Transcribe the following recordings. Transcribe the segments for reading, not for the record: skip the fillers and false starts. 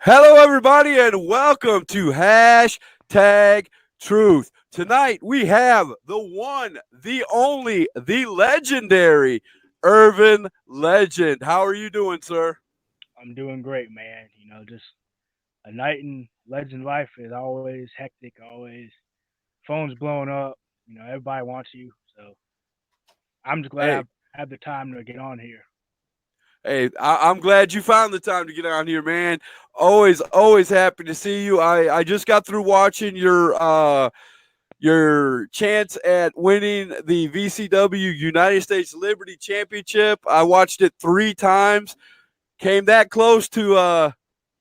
Hello, everybody, and welcome to Hashtag Truth. Tonight, we have the one, the only, the legendary Irvin Legend. How are you doing, sir? I'm doing great, man. Just a night in legend life is always hectic, always phones blowing up. Everybody wants you. So I'm just glad Hey, I've had the time to get on here. I'm glad you found the time to get on here, man. Always happy to see you. I just got through watching your chance at winning the VCW United States Liberty Championship. I watched it 3 times. Came that close to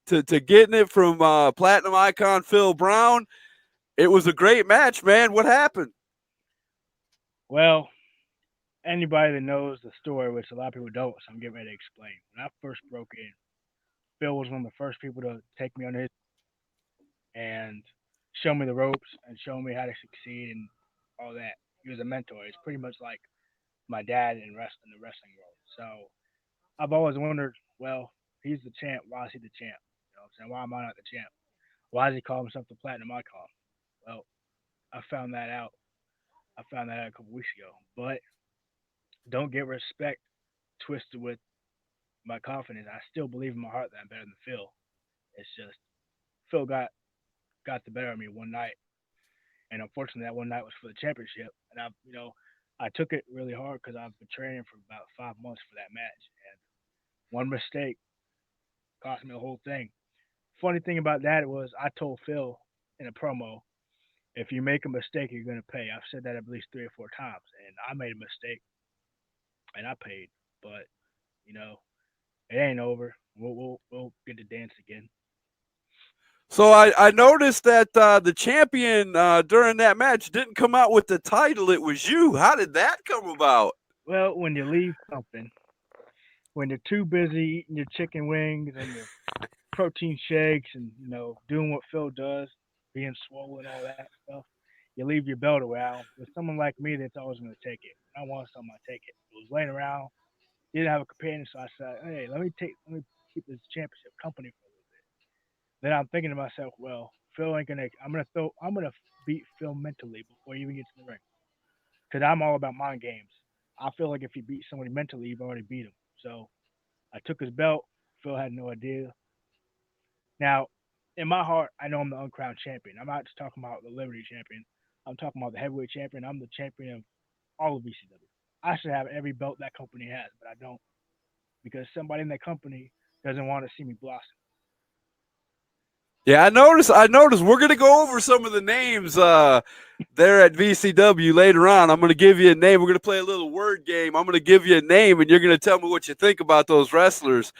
getting it from Platinum Icon Phil Brown. It was a great match, man. What happened? Well, anybody that knows the story, which a lot of people don't, so I'm getting ready to explain. When I first broke in, Phil was one of the first people to take me on his and show me the ropes and show me how to succeed and all that. He was a mentor. He's pretty much like my dad in the wrestling world. So I've always wondered, well, he's the champ. Why is he the champ? You know what I'm saying? Why am I not the champ? Why does he call himself the platinum icon? Well, I found that out. I found that out a couple weeks ago. But don't get respect twisted with my confidence. I still believe in my heart that I'm better than Phil. It's just Phil got the better of me one night, and unfortunately that one night was for the championship. And I took it really hard because I've been training for about 5 months for that match, and one mistake cost me the whole thing. Funny thing about that was I told Phil in a promo, if you make a mistake, you're gonna pay. I've said that at least 3 or 4 times, and I made a mistake and I paid. But you know, it ain't over. We'll get to dance again. So I noticed that the champion during that match didn't come out with the title. It was you. How did that come about? Well, when you leave something, when you're too busy eating your chicken wings and your protein shakes and doing what Phil does, being swollen, all that stuff, you leave your belt around. With someone like me that's always gonna take it. When I want something, I take it. It was laying around, didn't have a companion, so I said, "Hey, let me keep this championship company for a little bit." Then I'm thinking to myself, "Well, Phil ain't gonna. I'm gonna beat Phil mentally before he even gets in the ring, because I'm all about mind games. I feel like if you beat somebody mentally, you've already beat him." So I took his belt. Phil had no idea. Now, in my heart, I know I'm the uncrowned champion. I'm not just talking about the Liberty champion. I'm talking about the heavyweight champion. I'm the champion of all of VCW. I should have every belt that company has, but I don't because somebody in that company doesn't want to see me blossom. Yeah, I noticed. I noticed. We're gonna go over some of the names there at VCW later on. I'm gonna give you a name. We're gonna play a little word game. I'm gonna give you a name, and you're gonna tell me what you think about those wrestlers.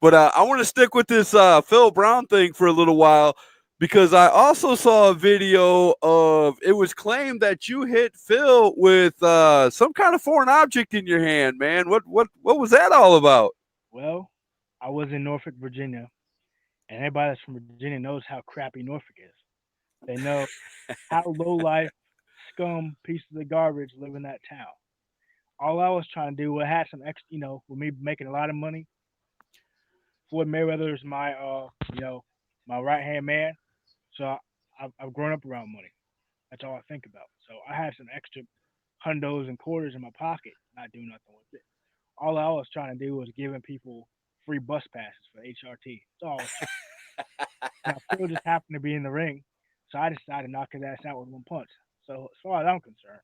But I want to stick with this Phil Brown thing for a little while because I also saw a video of it was claimed that you hit Phil with some kind of foreign object in your hand, man. What was that all about? Well, I was in Norfolk, Virginia, and anybody that's from Virginia knows how crappy Norfolk is. They know how low life, scum, pieces of garbage live in that town. All I was trying to do was have some extra, with me making a lot of money. Floyd Mayweather is my right hand man. So I've grown up around money. That's all I think about. So I had some extra hundos and quarters in my pocket, not doing nothing with it. All I was trying to do was giving people free bus passes for HRT. That's all I was trying. Now Phil just happened to be in the ring, so I decided to knock his ass out with one punch. So as far as I'm concerned,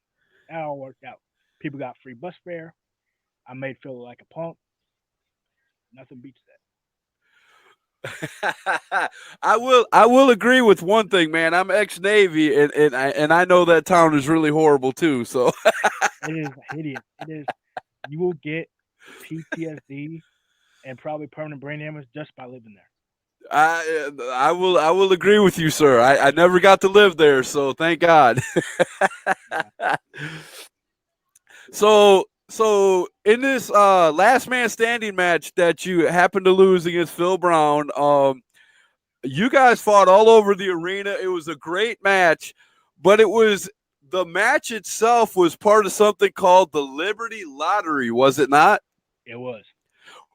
that all worked out. People got free bus fare. I made Phil look like a punk. Nothing beats that. I will agree with one thing, man. I'm ex Navy, and I know that town is really horrible too. So It is hideous. It is. You will get PTSD and probably permanent brain damage just by living there. I will agree with you, sir. I never got to live there, so thank God. Yeah. So in this last man standing match that you happened to lose against Phil Brown, you guys fought all over the arena. It was a great match, but the match itself was part of something called the Liberty Lottery, was it not? It was.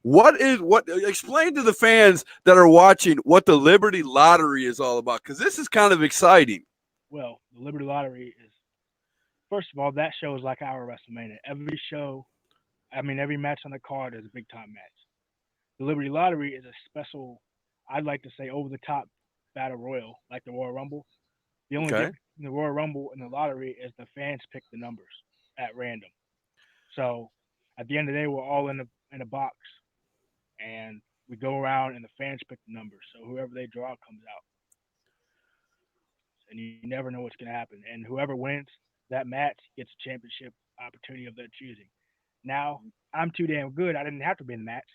What explain to the fans that are watching what the Liberty Lottery is all about, because this is kind of exciting. Well, the Liberty Lottery is, first of all, that show is like our WrestleMania. Every show, I mean, every match on the card is a big time match. The Liberty Lottery is a special, I'd like to say, over the top battle royal, like the Royal Rumble. The only Okay. difference in the Royal Rumble and the lottery is the fans pick the numbers at random. So at the end of the day, we're all in a box, and we go around and the fans pick the numbers. So whoever they draw comes out, and you never know what's going to happen. And whoever wins that match gets a championship opportunity of their choosing. Now I'm too damn good. I didn't have to be in the match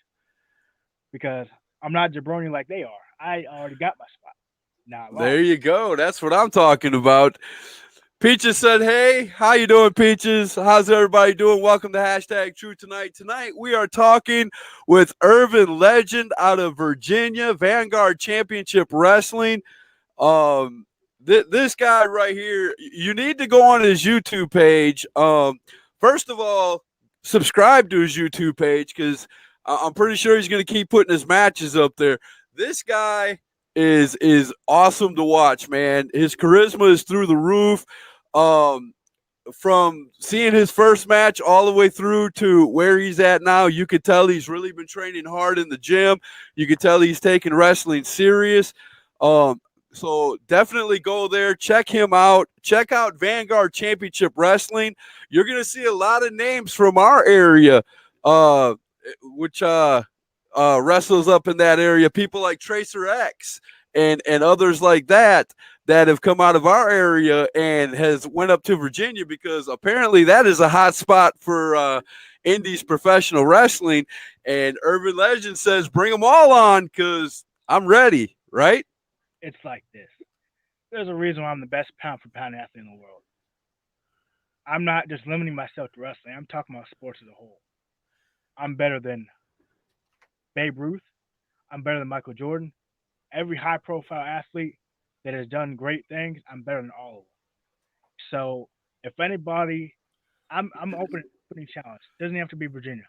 because I'm not jabroni like they are. I already got my spot. Now I There lost. you go. That's what I'm talking about. Peaches said, "Hey, how you doing, Peaches? How's everybody doing? Welcome to hashtag True Tonight. Tonight we are talking with Irvin Legend out of Virginia, Vanguard Championship Wrestling. Um, this guy right here, you need to go on his YouTube page. First of all, subscribe to his YouTube page because I'm pretty sure he's going to keep putting his matches up there. This guy is awesome to watch, man. His charisma is through the roof. Um, from seeing his first match all the way through to where he's at now, you could tell he's really been training hard in the gym. You could tell he's taking wrestling serious. Um, so definitely go there, check him out. Check out Vanguard Championship Wrestling. You're gonna see a lot of names from our area, uh, which wrestles up in that area. People like Tracer X and others like that have come out of our area and has went up to Virginia because apparently that is a hot spot for Indies professional wrestling. And Urban Legend says, bring them all on because I'm ready, right? It's like this. There's a reason why I'm the best pound for pound athlete in the world. I'm not just limiting myself to wrestling. I'm talking about sports as a whole. I'm better than Babe Ruth. I'm better than Michael Jordan. Every high profile athlete that has done great things, I'm better than all of them. So if anybody, I'm opening challenge. Doesn't have to be Virginia.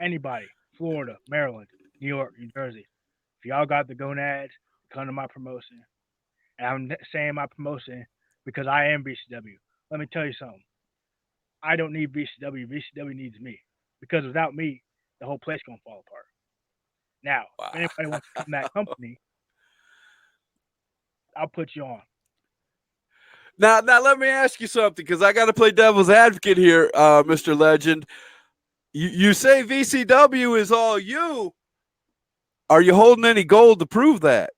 Anybody, Florida, Maryland, New York, New Jersey. If y'all got the gonads, come to my promotion. And I'm saying my promotion because I am BCW. Let me tell you something. I don't need VCW. VCW needs me because without me, the whole place gonna fall apart. Now, if Wow. anybody wants to come that company, I'll put you on. Now let me ask you something because I got to play devil's advocate here, Mr. Legend. You say VCW is all you. Are you holding any gold to prove that?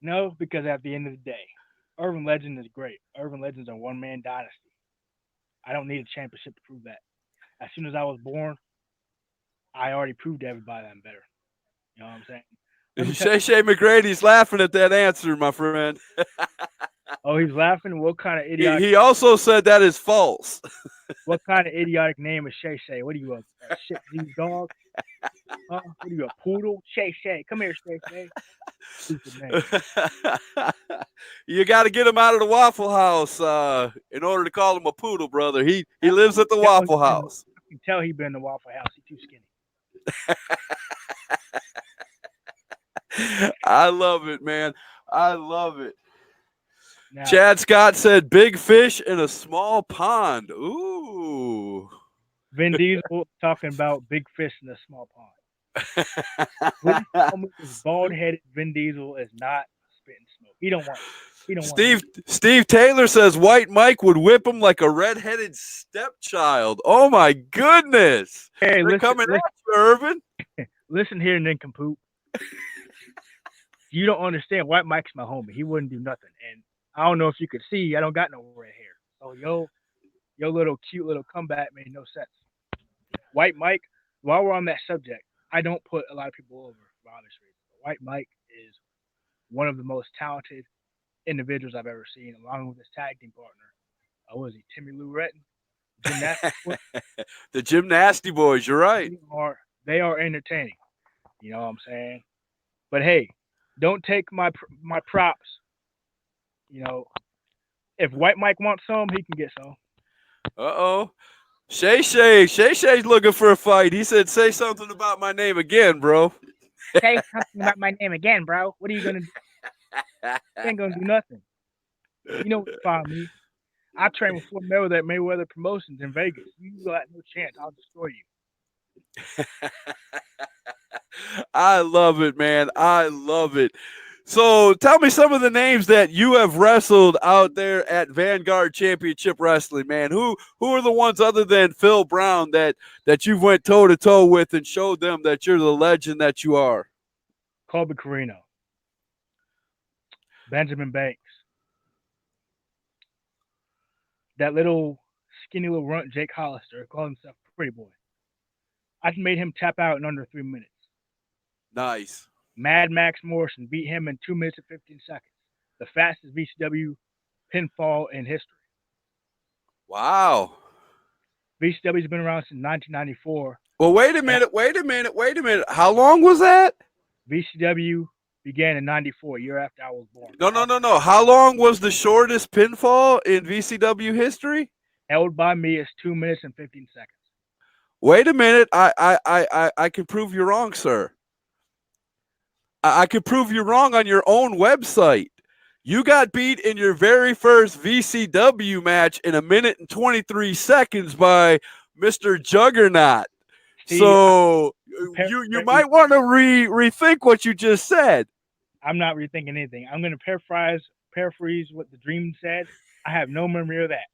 No, because at the end of the day, Irvin Legend is great. Irvin Legend's a one man dynasty. I don't need a championship to prove that. As soon as I was born, I already proved to everybody that I'm better. You know what I'm saying? Let me tell Shay Shay McGrady's laughing at that answer, my friend. Oh, he's laughing. He also said that is false. What kind of idiotic name is Shay Shay? What are you, a shit Z dog? Huh? What are you, a poodle? Shay Shay, come here, Shay Shay. Stupid name. You got to get him out of the Waffle House in order to call him a poodle, brother. He lives at the Waffle House. I can tell he been in the Waffle House. He's too skinny. I love it, man. I love it. Now, Chad Scott said, "Big fish in a small pond." Ooh. Vin Diesel talking about big fish in a small pond. Please tell me this bald headed Vin Diesel is not spitting smoke. He don't want. He don't want. Steve Taylor says White Mike would whip him like a redheaded stepchild. Oh my goodness! Hey, They're coming at you, Irvin. Listen here, nincompoop. You don't understand. White Mike's my homie. He wouldn't do nothing. And I don't know if you could see. I don't got no red hair. So your little cute little comeback made no sense. White Mike. While we're on that subject, I don't put a lot of people over for obvious reasons. But White Mike is one of the most talented individuals I've ever seen, along with his tag team partner. Was he Timmy Lou Retton? The Gymnasty Boys. You're right. They are entertaining. You know what I'm saying? But hey, don't take my props. You know, if White Mike wants some, he can get some. Uh-oh. Shay Shay's looking for a fight. He said, "Say something about my name again, bro." Say something about my name again, bro. What are you gonna do? You ain't gonna do nothing. You know where to find me. I train with Floyd Mayweather at Mayweather Promotions in Vegas. You got no chance. I'll destroy you. I love it, man. I love it. So tell me some of the names that you have wrestled out there at Vanguard Championship Wrestling, man. Who are the ones other than Phil Brown that you've went toe to toe with and showed them that you're the legend that you are? Colby Carino, Benjamin Banks, that little skinny little runt Jake Hollister called himself Pretty Boy. I made him tap out in under 3 minutes. Nice. Mad Max Morrison beat him in 2 minutes and 15 seconds. The fastest VCW pinfall in history. Wow. VCW's been around since 1994. Well, wait a minute. How long was that? VCW began in 94, year after I was born. No. How long was the shortest pinfall in VCW history? Held by me is 2 minutes and 15 seconds. Wait a minute. I can prove you wrong, sir. I could prove you wrong on your own website. You got beat in your very first VCW match in 1 minute and 23 seconds by Mr. Juggernaut. See, so you might want to rethink what you just said. I'm not rethinking anything. I'm going to paraphrase what the Dream said. I have no memory of that.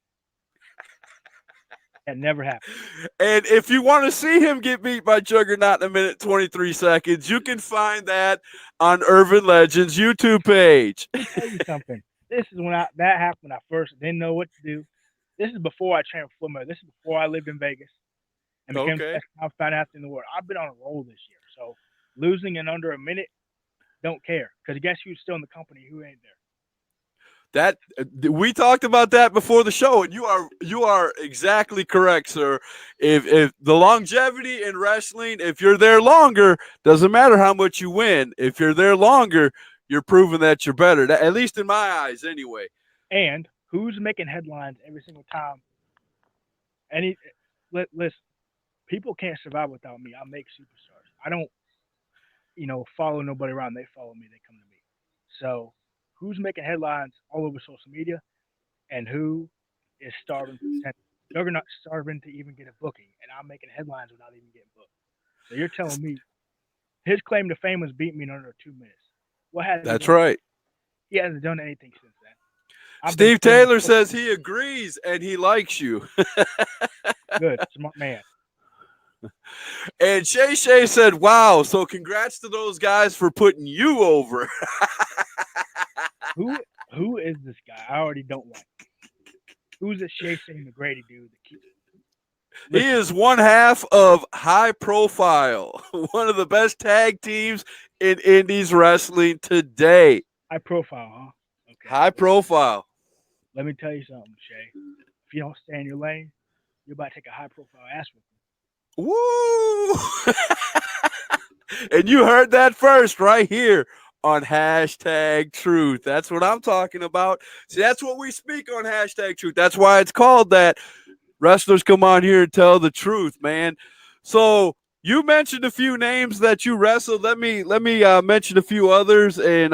That never happened. And if you want to see him get beat by Juggernaut in 1 minute 23 seconds, you can find that on Irvin Legend's YouTube page. Let me tell you something. This is when that happened when I first didn't know what to do. This is before I trained for Flimmer. This is before I lived in Vegas and became the best compound athlete in the world. I've been on a roll this year. So losing in under a minute, don't care. Because guess who's still in the company? Who ain't there? That we talked about that before the show, and you are exactly correct, sir. If the longevity in wrestling, if you're there longer, doesn't matter how much you win. If you're there longer, you're proving that you're better. At least in my eyes, anyway. And who's making headlines every single time? Listen, people can't survive without me. I make superstars. I don't, follow nobody around. They follow me. They come to me. So who's making headlines all over social media, and who is starving for attention? Juggernaut's starving to even get a booking, and I'm making headlines without even getting booked. So you're telling me his claim to fame was beat me in under 2 minutes. What has That's right. He hasn't done anything since then. Steve Taylor says he agrees and he likes you. Good, smart man. And Shay said, "Wow, so congrats to those guys for putting you over." Who is this guy? I already don't like. Who's this Shay McGrady dude that keeps? He is one half of High Profile, one of the best tag teams in Indies wrestling today. High Profile, huh? Okay. High Profile. Let me tell you something, Shay. If you don't stay in your lane, you're about to take a high profile ass whipping. Woo! And you heard that first right here on Hashtag Truth. That's what I'm talking about. See, that's what we speak on Hashtag Truth. That's why it's called that. Wrestlers come on here and tell the truth, man. So you mentioned a few names that you wrestled. Let me mention a few others, and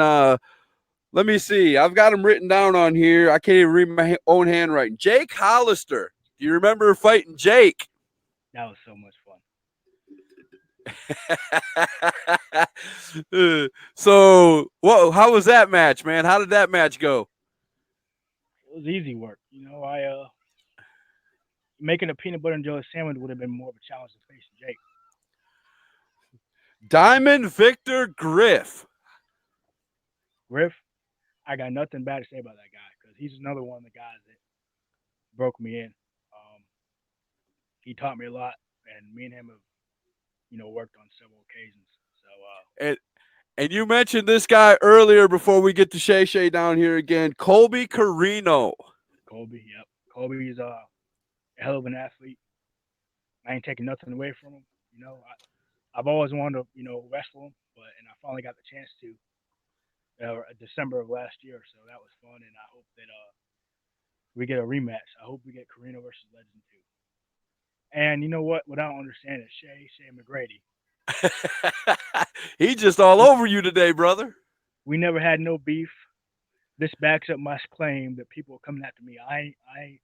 let me see. I've got them written down on here. I can't even read my own handwriting. Jake Hollister. Do you remember fighting Jake? That was so much fun. So, how was that match, man? How did that match go? It was easy work. I making a peanut butter and jelly sandwich would have been more of a challenge than facing Jake. Diamond Victor Griff. Griff, I got nothing bad to say about that guy because he's another one of the guys that broke me in. He taught me a lot, and me and him have, worked on several occasions. So, and you mentioned this guy earlier before we get to Shay down here again, Colby Carino. Colby, yep. Colby is a hell of an athlete. I ain't taking nothing away from him. I've always wanted to, wrestle him, and I finally got the chance to. December of last year, so that was fun, and I hope that we get a rematch. I hope we get Carino versus Legend too. And you know what I don't understand is Shay McGrady. He just all over you today, brother. We never had no beef. This backs up my claim that people are coming after me. I ain't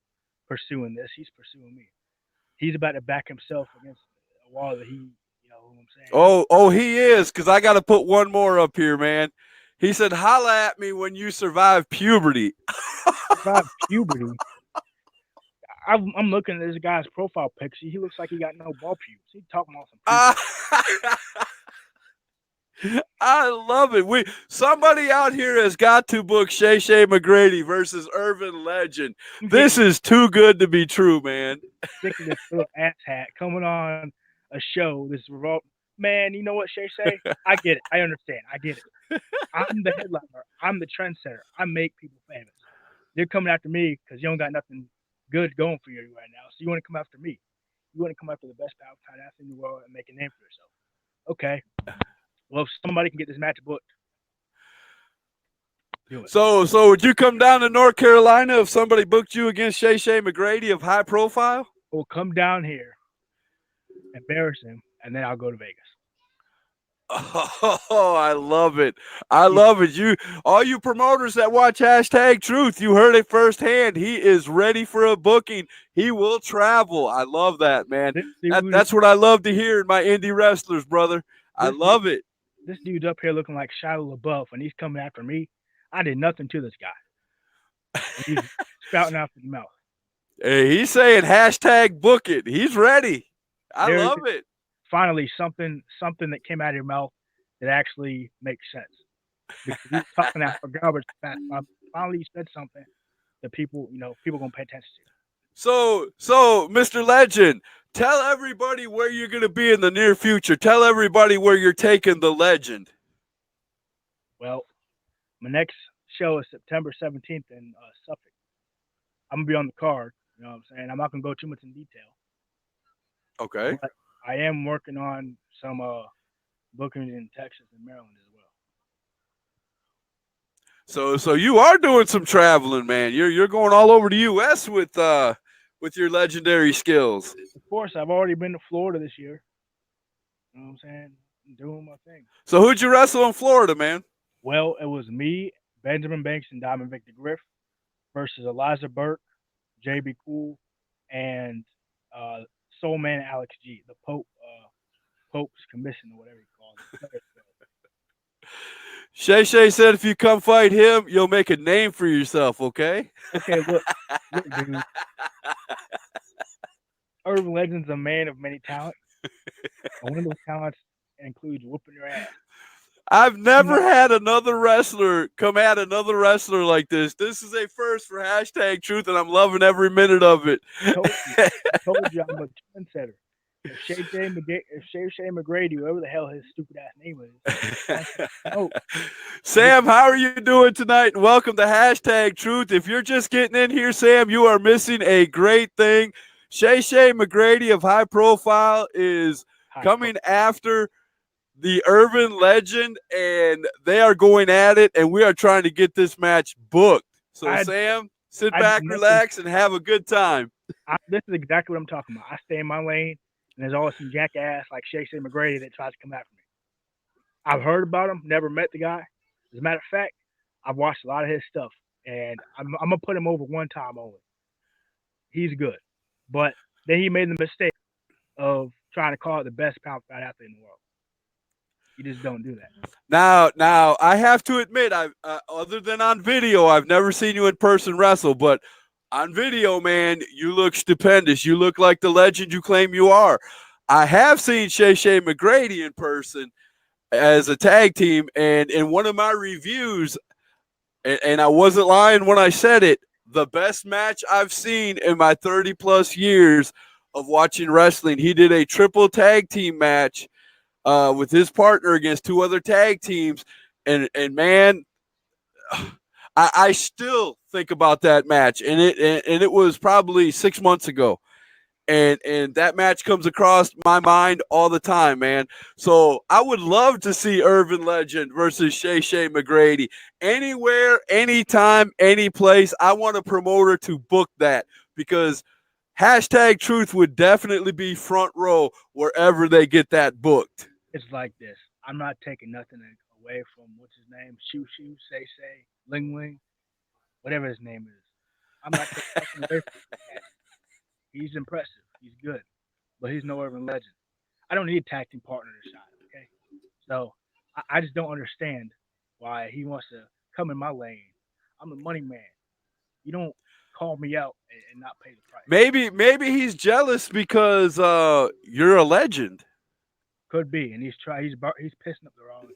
pursuing this. He's pursuing me. He's about to back himself against a wall that you know what I'm saying? Oh, he is, because I got to put one more up here, man. He said, holla at me when you survive puberty. Survived puberty. I'm looking at this guy's profile picture. He looks like he got no ball pubes. He talking about some I, puberty. I love it. Somebody out here has got to book Shay McGrady versus Irvin Legend. I'm This getting is too good to be true, man. sick of this little ass hat coming on a show. This revolt. Man, you know what Shay say? I get it. I understand. I get it. I'm the headliner. I'm the trendsetter. I make people famous. You're coming after me because you don't got nothing good going for you right now. So you want to come after me. You want to come after the best power athlete in the world and make a name for yourself. Okay. Well, if somebody can get this match booked, do it. So would you come down to North Carolina if somebody booked you against Shay McGrady of high profile? We'll come down here, embarrass him, and then I'll go to Vegas. Oh, I love it. I love it. All you promoters that watch #Truth, you heard it firsthand. He is ready for a booking. He will travel. I love that, man. That's what I love to hear in my indie wrestlers, brother. I love it. This dude's up here looking like Shia LaBeouf, and he's coming after me. I did nothing to this guy. And he's spouting out his mouth. Hey, he's saying #book it. He's ready. I love it. Finally, something that came out of your mouth that actually makes sense. Because you're talking out for garbage fast. Finally, you said something that people gonna pay attention to. So, Mr. Legend, tell everybody where you're going to be in the near future. Tell everybody where you're taking the Legend. Well, my next show is September 17th in Suffolk. I'm gonna be on the card. You know what I'm saying? I'm not gonna go too much in detail. Okay. But I am working on some bookings in Texas and Maryland as well. So you are doing some traveling, man. You're going all over the U.S. with your legendary skills. Of course, I've already been to Florida this year. You know what I'm saying? I'm doing my thing. So who'd you wrestle in Florida, man? Well, it was me, Benjamin Banks, and Diamond Victor Griff versus Eliza Burke, JB Cool, and Soul Man Alex G, the Pope's commission or whatever you call it. Shay said if you come fight him, you'll make a name for yourself, okay? Okay, look dude. Irvin Legend's a man of many talents. One of those talents includes whooping your ass. I've never had another wrestler come at another wrestler like this. This is a first for #Truth, and I'm loving every minute of it. I told you I'm a trendsetter. If Shay McGrady, whoever the hell his stupid ass name is. Sam, how are you doing tonight? And welcome to #Truth. If you're just getting in here, Sam, you are missing a great thing. Shay McGrady of high profile is coming after the Irvin Legend, and they are going at it, and we are trying to get this match booked. So, Sam, sit back, relax, and have a good time. This is exactly what I'm talking about. I stay in my lane, and there's always some jackass like Shay McGrady that tries to come after me. I've heard about him, never met the guy. As a matter of fact, I've watched a lot of his stuff, and I'm going to put him over one time only. He's good. But then he made the mistake of trying to call it the best power athlete in the world. You just don't do that. Now, I have to admit, other than on video, I've never seen you in person wrestle, but on video, man, you look stupendous. You look like the legend you claim you are. I have seen Shay McGrady in person as a tag team, and in one of my reviews, and I wasn't lying when I said it, the best match I've seen in my 30-plus years of watching wrestling. He did a triple tag team match with his partner against two other tag teams, and man, I still think about that match, and it was probably 6 months ago, and that match comes across my mind all the time, man. So I would love to see Irvin Legend versus Shay McGrady anywhere, anytime, any place. I want a promoter to book that because Hashtag Truth would definitely be front row wherever they get that booked. It's like this. I'm not taking nothing away from what's his name, Shoo Shoo, Say Say, Ling Ling, whatever his name is. I'm not taking nothing away from that. He's impressive. He's good, but he's no Irvin Legend. I don't need a tag team partner to shine. Okay, so I just don't understand why he wants to come in my lane. I'm the money man. You don't call me out and not pay the price. Maybe he's jealous because you're a legend. Could be, and he's pissing up the wrong tree.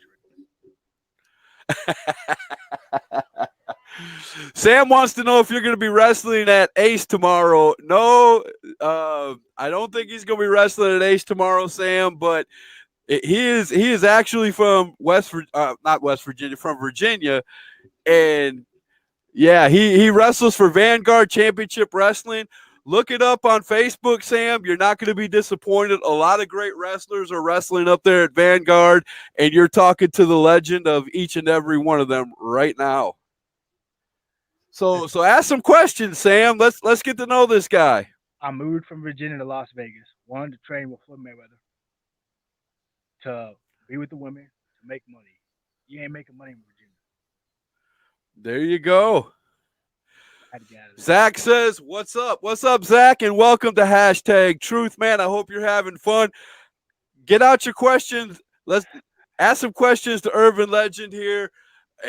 Sam wants to know if you're going to be wrestling at Ace tomorrow. No, I don't think he's going to be wrestling at Ace tomorrow, Sam. But he is actually from not West Virginia, from Virginia, and yeah, he wrestles for Vanguard Championship Wrestling. Look it up on Facebook, Sam. You're not going to be disappointed. A lot of great wrestlers are wrestling up there at Vanguard, and you're talking to the legend of each and every one of them right now. So ask some questions, Sam. Let's get to know this guy. I moved from Virginia to Las Vegas. Wanted to train with Floyd Mayweather, to be with the women, to make money. You ain't making money in Virginia. There you go. I had to get out of there. Zach says, "What's up? What's up, Zach? And welcome to Hashtag Truth, man. I hope you're having fun. Get out your questions. Let's ask some questions to Irvin Legend here.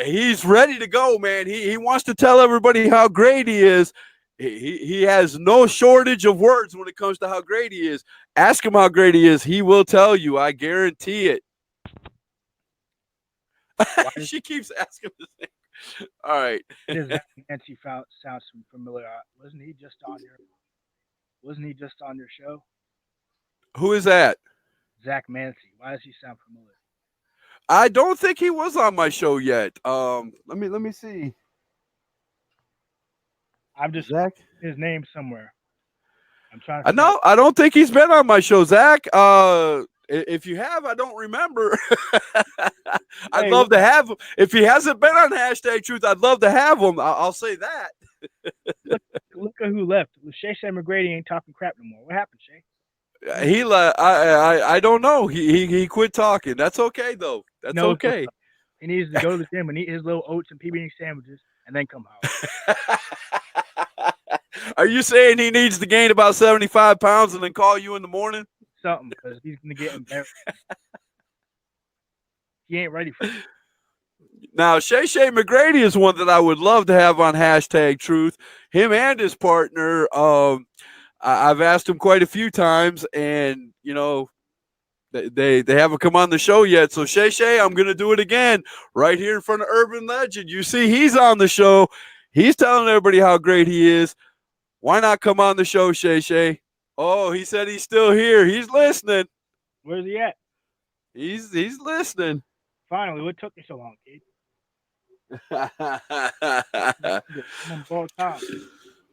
He's ready to go, man. He wants to tell everybody how great he is. He has no shortage of words when it comes to how great he is. Ask him how great he is. He will tell you. I guarantee it." She keeps asking the same. All right. Does Zach Nancy sounds familiar? Wasn't he just on your show? Who is that? Zach Mancy. Why does he sound familiar? I don't think he was on my show yet. Let me see. I'm just Zach. His name somewhere. I'm trying to. No, I don't think he's been on my show, Zach. If you have, I don't remember. I'd love to have him. If he hasn't been on Hashtag Truth, I'd love to have him. I'll say that. Look at who left. Shay McGrady ain't talking crap no more. What happened, Shay? I don't know. He quit talking. That's okay though. That's okay. He needs to go to the gym and eat his little oats and PB sandwiches and then come home. Are you saying he needs to gain about 75 pounds and then call you in the morning? Something, because he's gonna get embarrassed. He ain't ready for it. Now, Shay McGrady is one that I would love to have on Hashtag Truth. Him and his partner. I've asked him quite a few times, and you know, they haven't come on the show yet. So Shay, I'm gonna do it again right here in front of Irvin Legend. You see, he's on the show. He's telling everybody how great he is. Why not come on the show, Shay? Oh, he said he's still here. He's listening. Where's he at? He's listening. Finally, what took you so long, kid?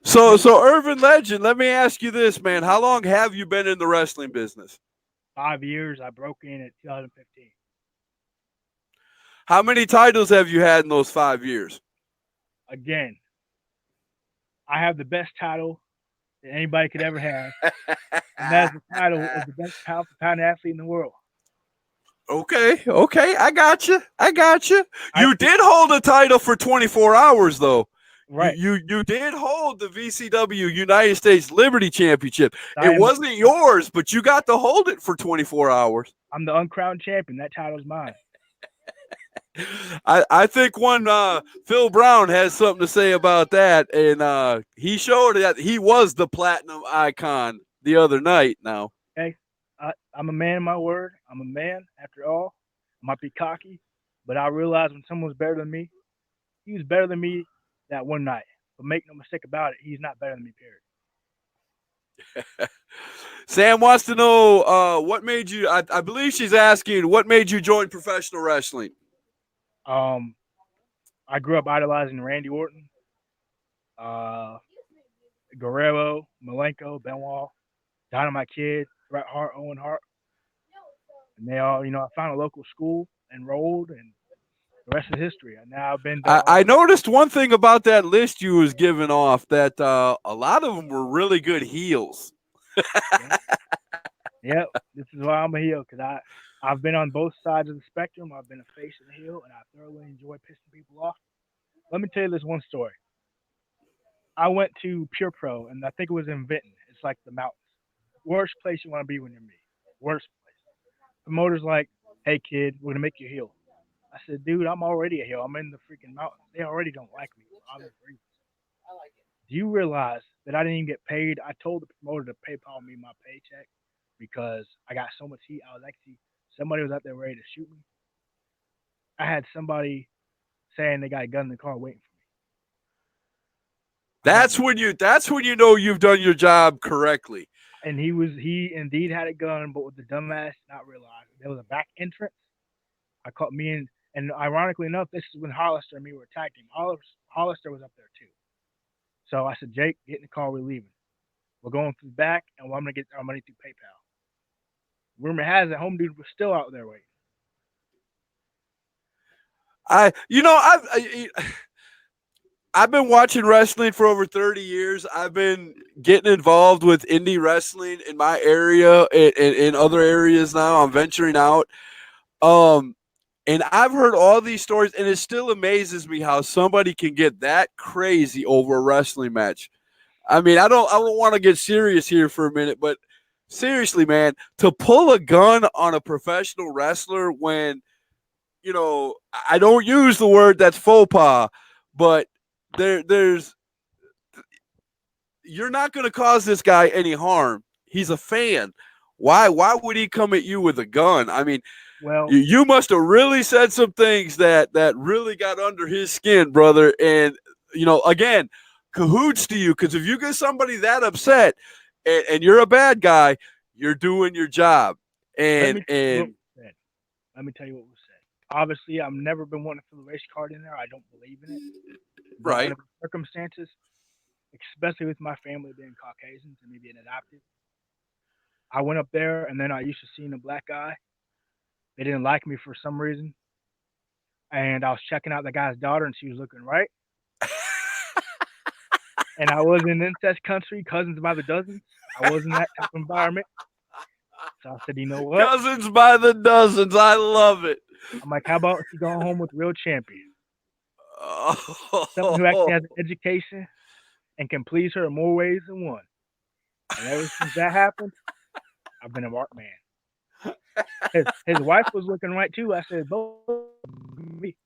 So Irvin Legend, let me ask you this, man. How long have you been in the wrestling business? 5 years. I broke in at 2015. How many titles have you had in those 5 years? Again, I have the best title that anybody could ever have, and that's the title of the best pound-for-pound athlete in the world. Okay, I got you. You did hold a title for 24 hours, though. Right. You did hold the VCW United States Liberty Championship. It wasn't yours, but you got to hold it for 24 hours. I'm the uncrowned champion. That title's mine. I think one Phil Brown has something to say about that, and he showed that he was the platinum icon the other night. Now, okay, I'm a man of my word. I'm a man after all. I might be cocky, but I realize when someone's better than me, he was better than me that one night. But make no mistake about it, he's not better than me. Period. Sam wants to know what made you. I believe she's asking what made you join professional wrestling. I grew up idolizing Randy Orton, Guerrero, Malenko, Benoit, Dynamite Kid, Bret Hart, Owen Hart, and they all, I found a local school, enrolled, and The rest is history. And now I've been to I noticed one thing about that list you was giving off that a lot of them were really good heels. yep, yep. This is why I'm a heel because I've been on both sides of the spectrum. I've been a face and a heel, and I thoroughly enjoy pissing people off. Let me tell you this one story. I went to Pure Pro, and I think it was in Vinton. It's like the mountains. Worst place you want to be when you're me. Worst place. Promoter's like, "Hey kid, we're gonna make you a heel." I said, "Dude, I'm already a heel. I'm in the freaking mountains. They already don't like me for obvious reasons." Do you realize that I didn't even get paid? I told the promoter to PayPal me my paycheck because I got so much heat. I was actually somebody was out there ready to shoot me. I had somebody saying they got a gun in the car waiting for me. I got, That's when you know you've done your job correctly. and he indeed had a gun, but with the dumbass not realizing there was a back entrance. I caught me and ironically enough, this is when Hollister and me were tag team. Hollister was up there too. So I said, Jake, get in the car. We're leaving. We're going through the back, and I'm gonna get our money through PayPal. Rumor has it, home dude was still out there waiting. I've been watching wrestling for over 30 years. I've been getting involved with indie wrestling in my area and in other areas now. I'm venturing out. And I've heard all these stories, and it still amazes me how somebody can get that crazy over a wrestling match. I mean, I don't want to get serious here for a minute, but seriously, man, to pull a gun on a professional wrestler when, I don't use the word that's faux pas, but there's you're not going to cause this guy any harm. He's a fan. Why would he come at you with a gun? I mean, Well, you must have really said some things that really got under his skin, brother. And again, cahoots to you, because if you get somebody that upset and you're a bad guy, you're doing your job. let And me tell you what was said. Let me tell you what was said. Obviously, I've never been wanting to fill a race card in there. I don't believe in it. But right. under the circumstances, especially with my family being Caucasians and me being adopted, I went up there and then I used to see a black guy. They didn't like me for some reason. And I was checking out the guy's daughter and she was looking right. And I was in incest country, cousins by the dozens. I was in that type of environment. So I said, you know what? Cousins by the dozens. I love it. I'm like, how about she going home with real champion? Someone who actually Oh. has an education and can please her in more ways than one. And ever since that happened, I've been a marked man. His wife was looking right too. I said, both me.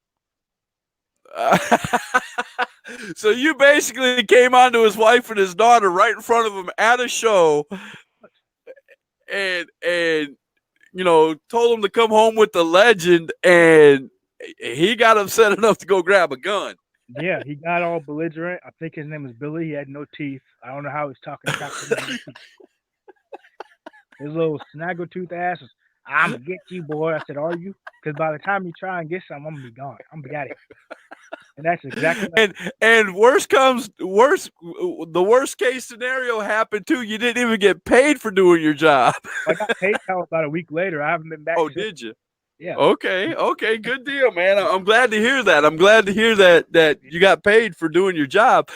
So you basically came onto his wife and his daughter right in front of him at a show, and told him to come home with the legend, and he got upset enough to go grab a gun. Yeah, he got all belligerent. I think his name was Billy. He had no teeth. I don't know how he's talking crap to me. His little snaggletooth ass was, I'm going to get you, boy. I said, are you? Because by the time you try and get something, I'm going to be gone. I'm going to be out of here. And that's exactly and the worst case scenario happened too. You didn't even get paid for doing your job. I got paid about a week later. I haven't been back. Oh, since. did you? Yeah. Okay, good deal, man. I'm glad to hear that. I'm glad to hear that you got paid for doing your job.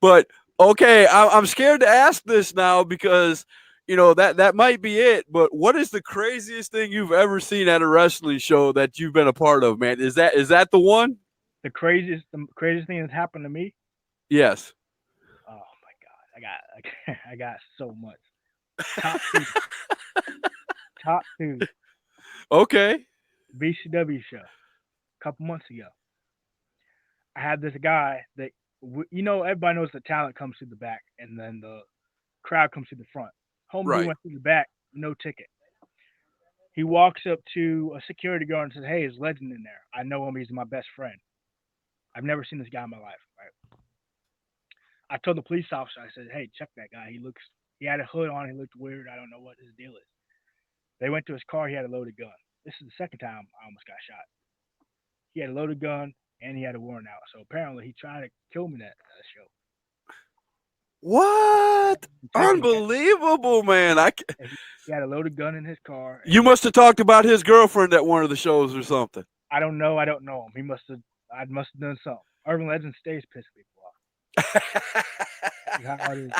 But okay, I'm scared to ask this now because that might be it. But what is the craziest thing you've ever seen at a wrestling show that you've been a part of, man? Is that the one? The craziest thing that's happened to me? Yes. Oh my God. I got so much. Top two. Okay. BCW show a couple months ago. I had this guy that everybody knows the talent comes through the back and then the crowd comes through the front. Home dude went through the back, no ticket. He walks up to a security guard and says, "Hey, is Legend in there? I know him. He's my best friend. I've never seen this guy in my life." Right? I told the police officer, I said, "Hey, check that guy. He had a hood on. He looked weird. I don't know what his deal is." They went to his car. He had a loaded gun. This is the second time I almost got shot. He had a loaded gun and he had a warrant out. So apparently he tried to kill me that show. What? Unbelievable, man. He had a loaded gun in his car. You must have talked about his girlfriend at one of the shows or something. I don't know. I don't know him. He must have. I must have done something. Irvin Legend stays pissing people off. This is how it is.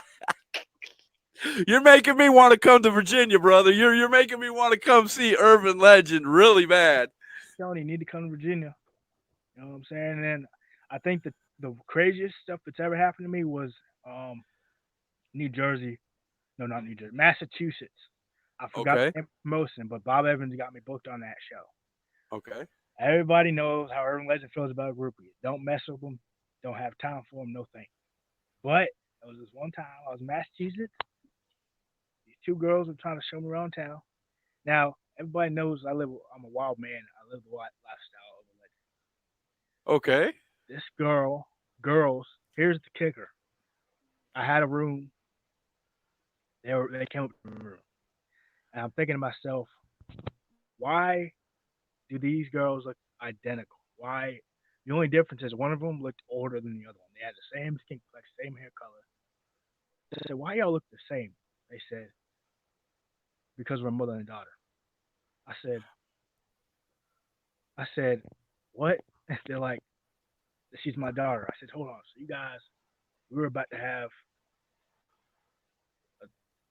You're making me want to come to Virginia, brother. You're making me want to come see Irvin Legend really bad. Tony, you need to come to Virginia. You know what I'm saying? And then I think that the craziest stuff that's ever happened to me was um, New Jersey. No, not New Jersey. Massachusetts. I forgot Okay. the promotion, but Bob Evans got me booked on that show. Okay. Everybody knows how Urban Legend feels about groupies. Don't mess with them. Don't have time for them. No thank you. But there was this one time I was in Massachusetts. These two girls were trying to show me around town. Now everybody knows I live. I'm a wild man. I live the wild lifestyle of a legend. Okay. This girls. Here's the kicker. I had a room. They came up to the room, and I'm thinking to myself, why do these girls look identical? Why? The only difference is one of them looked older than the other one. They had the same skin complexion, same hair color. I said, why y'all look the same? They said, because we're mother and daughter. I said, I said, what? They're like, she's my daughter. I said, hold on. So you guys, we were about to have,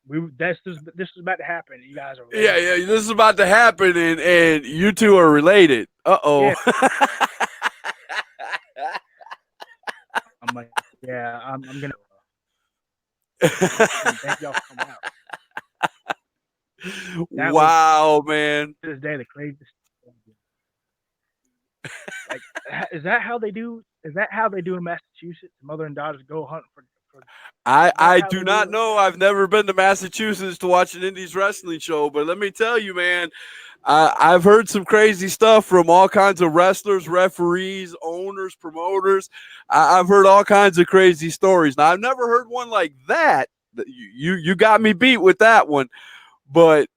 this was about to happen. You guys are Yeah, related to yeah. each This other. is about to happen, and you two are related. Uh oh. Yeah. I'm like, yeah, I'm gonna. Thank y'all for coming out. That was Wow, man. to this day the craziest. Like, is that how they do? Is that how they do in Massachusetts? Mother and daughters go hunting for. I Is that I how do they do not it? know. I've never been to Massachusetts to watch an indies wrestling show, but let me tell you, man, I've heard some crazy stuff from all kinds of wrestlers, referees, owners, promoters. I've heard all kinds of crazy stories. Now, I've never heard one like that. You got me beat with that one, but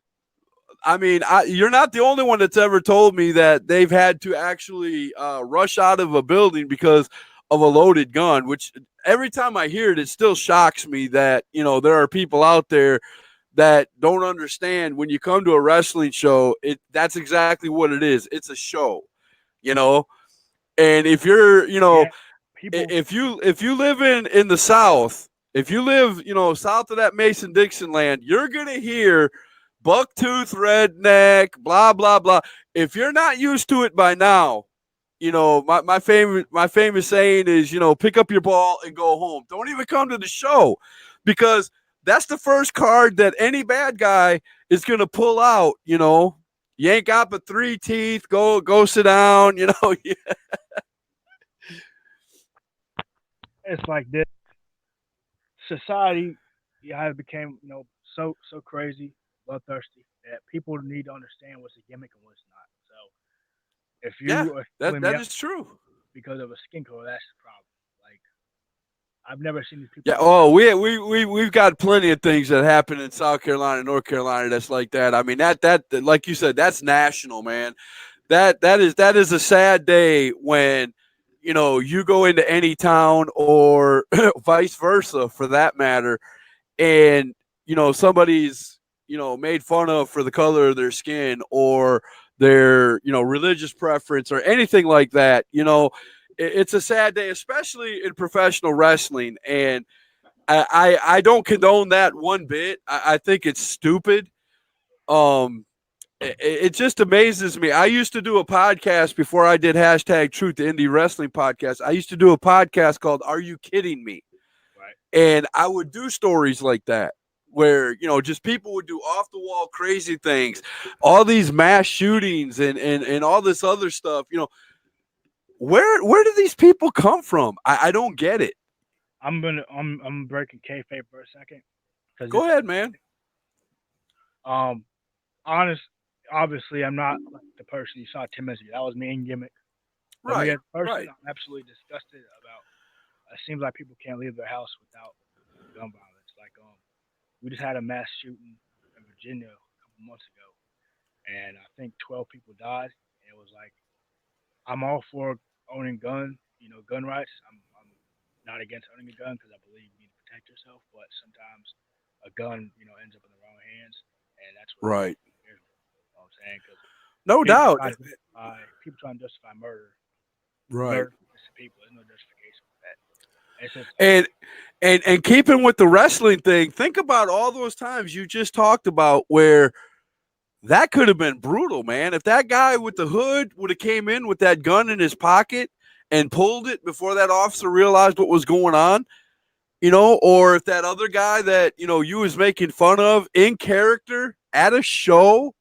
I mean, you're not the only one that's ever told me that they've had to actually rush out of a building because of a loaded gun. Which every time I hear it, it still shocks me that there are people out there that don't understand when you come to a wrestling show. That's exactly what it is. It's a show, you know. And if you're, Yeah, people. if you live in the South, if you live south of that Mason Dixon land, you're gonna hear bucktooth redneck, blah blah blah. If you're not used to it by now, my famous saying is, pick up your ball and go home. Don't even come to the show, because that's the first card that any bad guy is gonna pull out. You ain't got but three teeth. Go sit down. It's like this society. Yeah, it became so crazy, bloodthirsty that people need to understand what's a gimmick and what's not. So if Yeah, you are that feeling me that out is true. because of a skin color, that's the problem. Like I've never seen these people Yeah. go Oh, out. we've got plenty of things that happen in South Carolina, North Carolina that's like that. I mean, that like you said, that's national, man. That is a sad day when you go into any town, or vice versa for that matter, and somebody's made fun of for the color of their skin, or their religious preference, or anything like that. It's a sad day, especially in professional wrestling. And I don't condone that one bit. I think it's stupid. um it just amazes me. I used to do a podcast before I did hashtag Truth to Indie Wrestling podcast. I used to do a podcast called Are You Kidding Me? Right. And I would do stories like that, where just people would do off the wall crazy things, all these mass shootings, and all this other stuff. Where do these people come from? I don't get it. I'm breaking kayfabe for a second because Go this ahead, man. um honest obviously I'm not like the person you saw 10 minutes ago. That was me in gimmick. But me Right, as a person, right. I'm absolutely disgusted about. It seems like people can't leave their house without gun violence. Like we just had a mass shooting in Virginia a couple months ago, and I think 12 people died. And it was like I'm all for owning gun, gun rights. I'm not against owning a gun because I believe you need to protect yourself. But sometimes a gun, ends up in the wrong hands, and that's what Right. scares me. You know what I'm saying? Because No doubt. People trying to justify murder. Right. Murder innocent people. There's no justification for that. It's just And and keeping with the wrestling thing, think about all those times you just talked about where that could have been brutal, man. If that guy with the hood would have came in with that gun in his pocket and pulled it before that officer realized what was going on, or if that other guy that, you was making fun of in character at a show,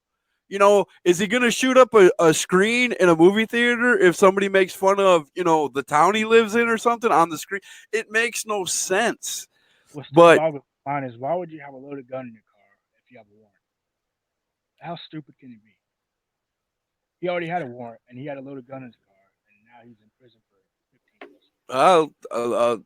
is he going to shoot up a screen in a movie theater if somebody makes fun of, the town he lives in or something on the screen? It makes no sense. what still But boggles my mind is why would you have a loaded gun in your car if you have a warrant? How stupid can it be? He already had a warrant and he had a loaded gun in his car, and now he's in prison for 15 plus years. uh,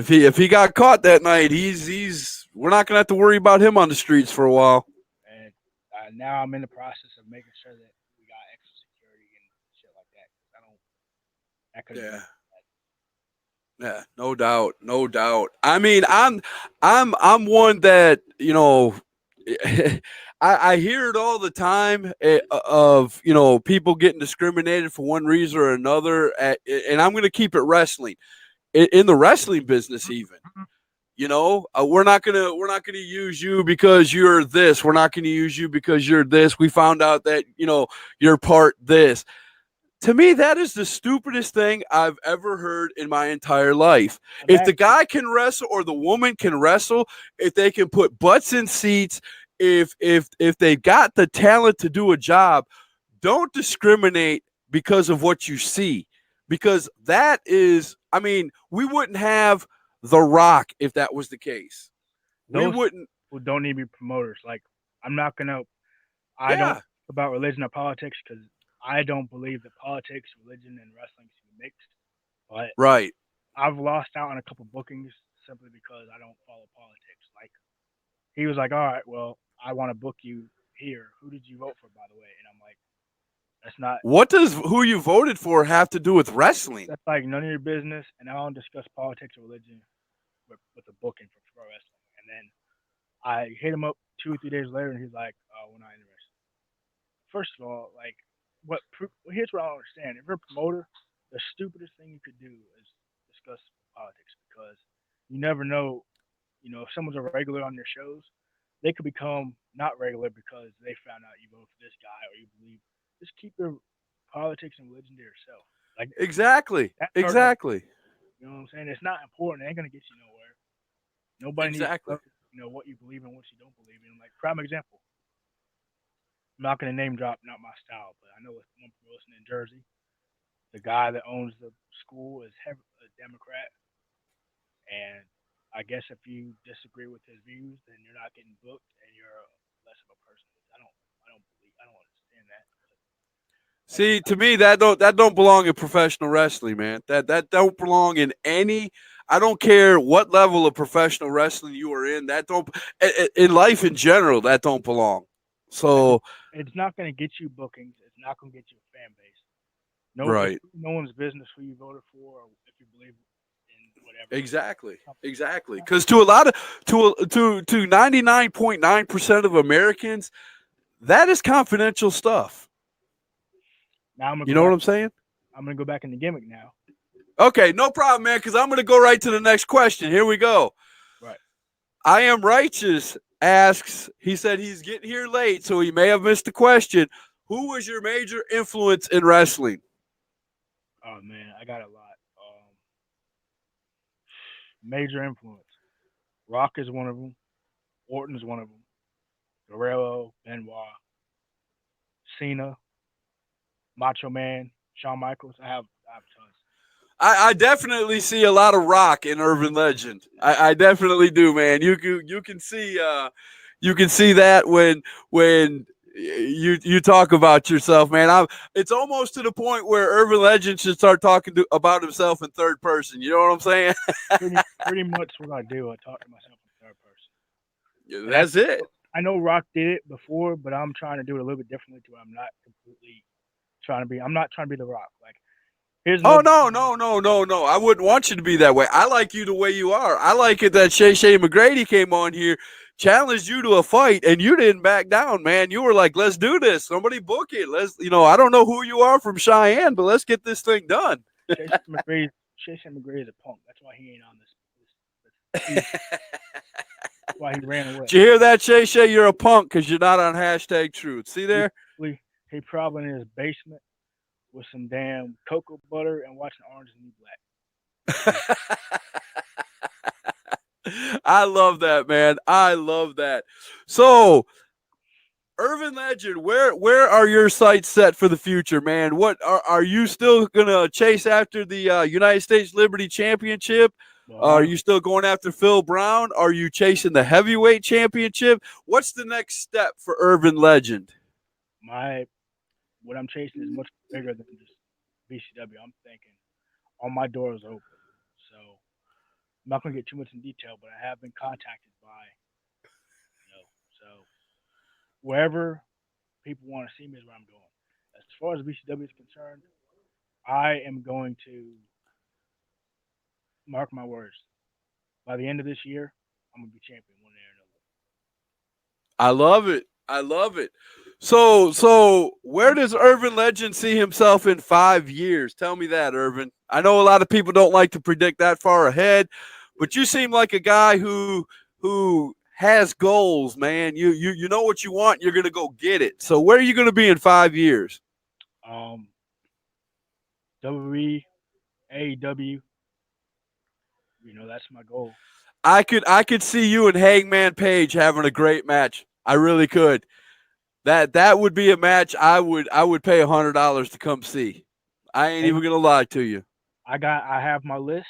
uh, if he got caught that night, he's we're not going to have to worry about him on the streets for a while. And now I'm in the process of making sure that we got extra security and shit like that. 'Cause I don't. That could have Yeah. been. Yeah, no doubt, no doubt. I mean, I'm one that I hear it all the time of people getting discriminated for one reason or another, and I'm going to keep it wrestling in the wrestling business even. We're not gonna use you because you're this. We're not gonna use you because you're this. We found out that you're part this. To me, that is the stupidest thing I've ever heard in my entire life. If the Imagine guy can wrestle or the woman can wrestle, if they can put butts in seats, if they've got the talent to do a job, don't discriminate because of what you see. Because that is, I mean, we wouldn't have The Rock if that was the case. We those wouldn't. who don't need to be promoters. Like I'm not gonna. I don't Yeah, talk about religion or politics because I don't believe that politics, religion, and wrestling should be mixed. But right. I've lost out on a couple bookings simply because I don't follow politics. Like he was like, "All right, well, I want to book you here. Who did you vote for, by the way?" And I'm like, "That's not. What does who you voted for have to do with wrestling? That's like none of your business." And I don't discuss politics or religion with the booking for pro wrestling. And then I hit him up 2 or 3 days later, and he's like, "Oh, we're not interested." First of all, like, here's what I don't understand. If you're a promoter, the stupidest thing you could do is discuss politics because you never know. If someone's a regular on your shows, they could become not regular because they found out you vote for this guy or you believe. Just keep your politics and religion to yourself. Like Exactly. that's hurting. Exactly. You know what I'm saying? It's not important. It ain't gonna get you nowhere. Nobody needs to Exactly. know, what you believe and what you don't believe in. Like prime example. I'm not gonna name drop, not my style, but I know one person in Jersey. The guy that owns the school is a Democrat, and I guess if you disagree with his views, then you're not getting booked, and you're less of a person. I don't understand that. But that's just See, to me, that don't belong in professional wrestling, man. That don't belong in any. I don't care what level of professional wrestling you are in. That don't in life in general. That don't belong. like So it's not going to get you bookings. It's not going to get you a fan base. No, it's right. no one's business who you voted for or if you believe in whatever. Exactly. Exactly. Something. Because to a lot of to 99.9% of Americans, that is confidential stuff. Now I'm gonna You go know what back. I'm saying? I'm gonna go back in the gimmick now. Okay, no problem, man. Because I'm going to go right to the next question. Here we go. Right. I am righteous asks, he said he's getting here late, so he may have missed the question. Who was your major influence in wrestling? Oh man, I got a lot. Major influence. Rock is one of them. Orton is one of them. Guerrero, Benoit, Cena, Macho Man, Shawn Michaels. I have tons. I definitely see a lot of rock in Irvin Legend. I definitely do, man. You can see that when you talk about yourself, man. It's almost to the point where Irvin Legend should start talking about himself in third person. You know what I'm saying? Pretty much what I do. I talk to myself in third person, and That's it. I know Rock did it before, but I'm trying to do it a little bit differently. To where I'm not completely trying to be. I'm not trying to be the Rock. Like Here's Oh another no, thing. no, no, no, no! I wouldn't want you to be that way. I like you the way you are. I like it that Shay McGrady came on here, challenged you to a fight, and you didn't back down, man. You were like, "Let's do this. Somebody book it. Let's, I don't know who you are from Cheyenne, but let's get this thing done." Chase McGrady is a punk. That's why he ain't on this beef. That's why he ran away. Did you hear that, Shay? You're a punk because you're not on hashtag truth. See He there? probably he probably in his basement with some damn cocoa butter and watching Orange is the New Black. That's I love that, man. I love that. So, Irvin Legend, where are your sights set for the future, man? What are you still gonna chase after the United States Liberty Championship? well, Are you still going after Phil Brown? Are you chasing the heavyweight championship? What's the next step for Irvin Legend? my what I'm chasing is much bigger than just BCW. I'm thinking all my doors are open. So I'm not gonna get too much in detail, but I have been contacted by so wherever people want to see me is where I'm going. As far as BCW is concerned, I am going to mark my words. By the end of this year, I'm gonna be champion one day or another. I love it. I love it. So where does Irvin Legend see himself in 5 years? Tell me that, Irvin. I know a lot of people don't like to predict that far ahead, but you seem like a guy who has goals, man. You know what you want, you're gonna go get it. So where are you gonna be in 5 years? Um, WWE, AEW, that's my goal. I could see you and Hangman Page having a great match. I really could. That would be a match I would pay $100 to come see. I ain't Hang even gonna lie to you. I have my list.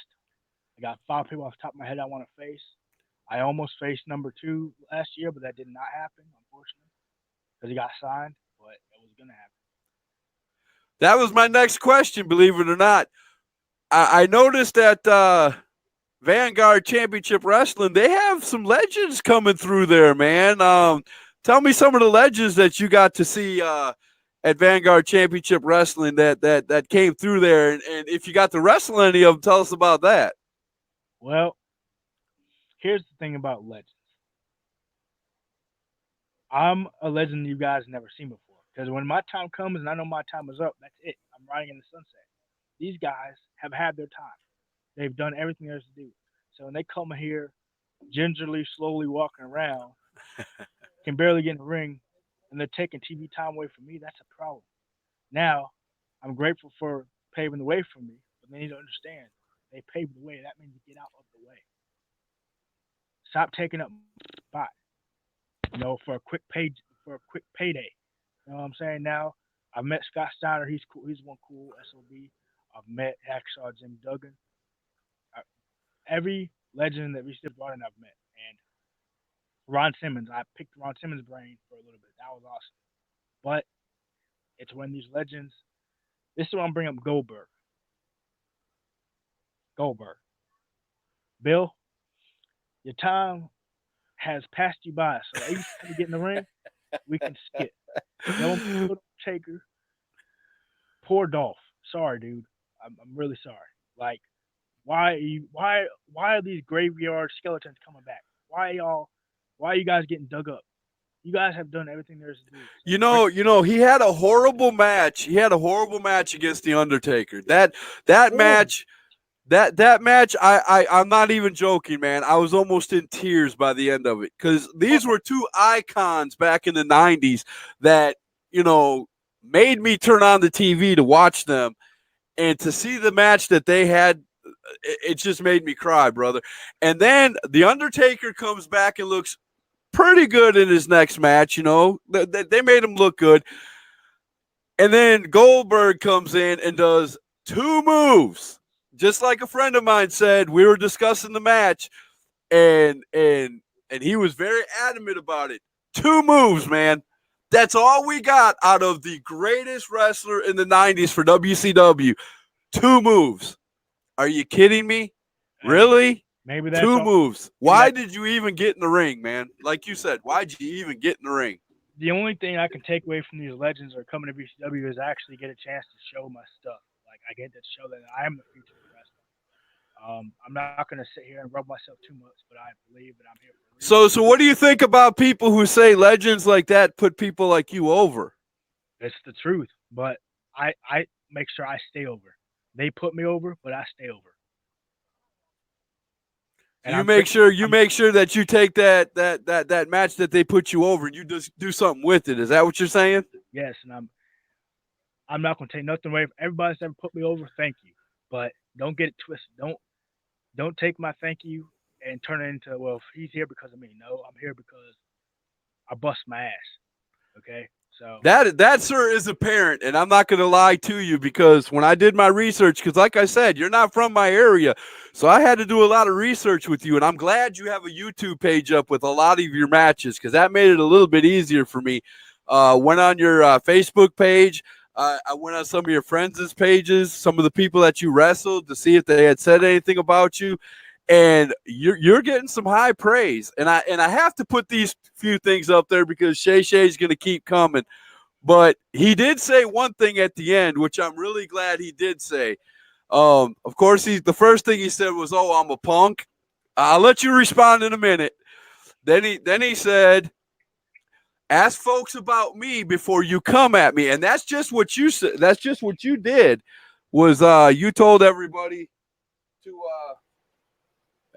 I got 5 people off the top of my head I want to face. I almost faced number two last year, but that did not happen, unfortunately, because he got signed. But it was gonna happen. That was my next question, believe it or not. I noticed that Vanguard Championship Wrestling, they have some legends coming through there, man. Tell me some of the legends that you got to see at Vanguard Championship Wrestling that came through there, and if you got to wrestle any of them, tell us about that. Well, here's the thing about legends. I'm a legend you guys never seen before. Because when my time comes and I know my time is up, that's it. I'm riding in the sunset. These guys have had their time. They've done everything there is to do. So when they come here, gingerly, slowly walking around, can barely get in the ring, and they're taking TV time away from me, that's a problem. Now, I'm grateful for paving the way for me, but they need to understand they paved the way. That means get out of the way. Stop taking up spot. For a quick payday. You know what I'm saying? Now, I've met Scott Steiner. He's cool. He's one cool SOB. I've met Hacksaw Jim Duggan. I, every legend that we still brought in, I've met. And Ron Simmons, I picked Ron Simmons' brain for a little bit. That was awesome. But it's when these legends. This is when I'm bringing up Goldberg. Goldberg. Bill, your time has passed you by. So every time we get in the ring, we can skip. No Taker. Poor Dolph. Sorry, dude. I'm really sorry. Like, why are these graveyard skeletons coming back? Why are you guys getting dug up? You guys have done everything there is to do. So He had a horrible match. He had a horrible match against the Undertaker. That match. That match, I'm not even joking, man. I was almost in tears by the end of it because these were two icons back in the '90s that made me turn on the TV to watch them, and to see the match that they had, it just made me cry, brother. And then the Undertaker comes back and looks pretty good in his next match. They made him look good, and then Goldberg comes in and does two moves. Just like a friend of mine said, we were discussing the match, and he was very adamant about it. Two moves, man. That's all we got out of the greatest wrestler in the '90s for WCW. Two moves. Are you kidding me? Really? Maybe that's two all, moves. Why did you even get in the ring, man? Like you said, why'd you even get in the ring? The only thing I can take away from these legends or coming to BCW is actually get a chance to show my stuff. Like I get to show that I am the future of wrestling. I'm not going to sit here and rub myself too much, but I believe that I'm here for a reason. So what do you think about people who say legends like that put people like you over? It's the truth, but I make sure I stay over. They put me over, but I stay over. And You make sure that you take that match that they put you over and you just do something with it. Is that what you're saying? yes, and I'm not gonna take nothing away from everybody that's ever put me over. Thank you, but don't get it twisted. Don't take my thank you and turn it into, well, he's here because of me. No, I'm here because I bust my ass. Okay, so That sir is apparent, and I'm not going to lie to you because when I did my research, because like I said, you're not from my area, so I had to do a lot of research with you, and I'm glad you have a YouTube page up with a lot of your matches because that made it a little bit easier for me. Went on your Facebook page. I went on some of your friends' pages, some of the people that you wrestled to see if they had said anything about you, and you're getting some high praise. And I have to put these few things up there because Shay Shay's going to keep coming. But he did say one thing at the end, which I'm really glad he did say. Of course, the first thing he said was, "Oh, I'm a punk." I'll let you respond in a minute. Then he said, "Ask folks about me before you come at me," and that's just what you said. That's just what you did. Was you told everybody to?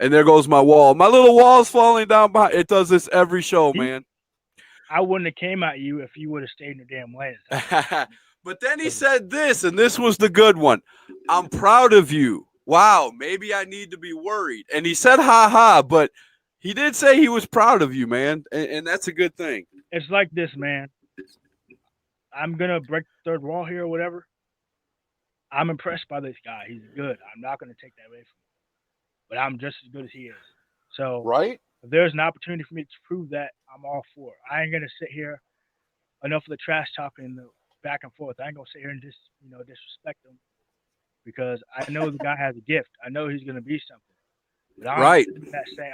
And there goes my wall. My little wall's falling down behind. It does this every show, he, man. I wouldn't have came at you if you would have stayed in your damn lane. But then he said this, and this was the good one. I'm proud of you. Wow, maybe I need to be worried. And he said, ha ha, but he did say he was proud of you, man. And that's a good thing. It's like this, man. I'm gonna break the third wall here or whatever. I'm impressed by this guy. He's good. I'm not gonna take that away from him. But I'm just as good as he is. So Right? if there's an opportunity for me to prove that, I'm all for it. I ain't gonna sit here enough of the trash talking and the back and forth. I ain't gonna sit here and just disrespect him because I know the guy has a gift. I know he's gonna be something. But I Right.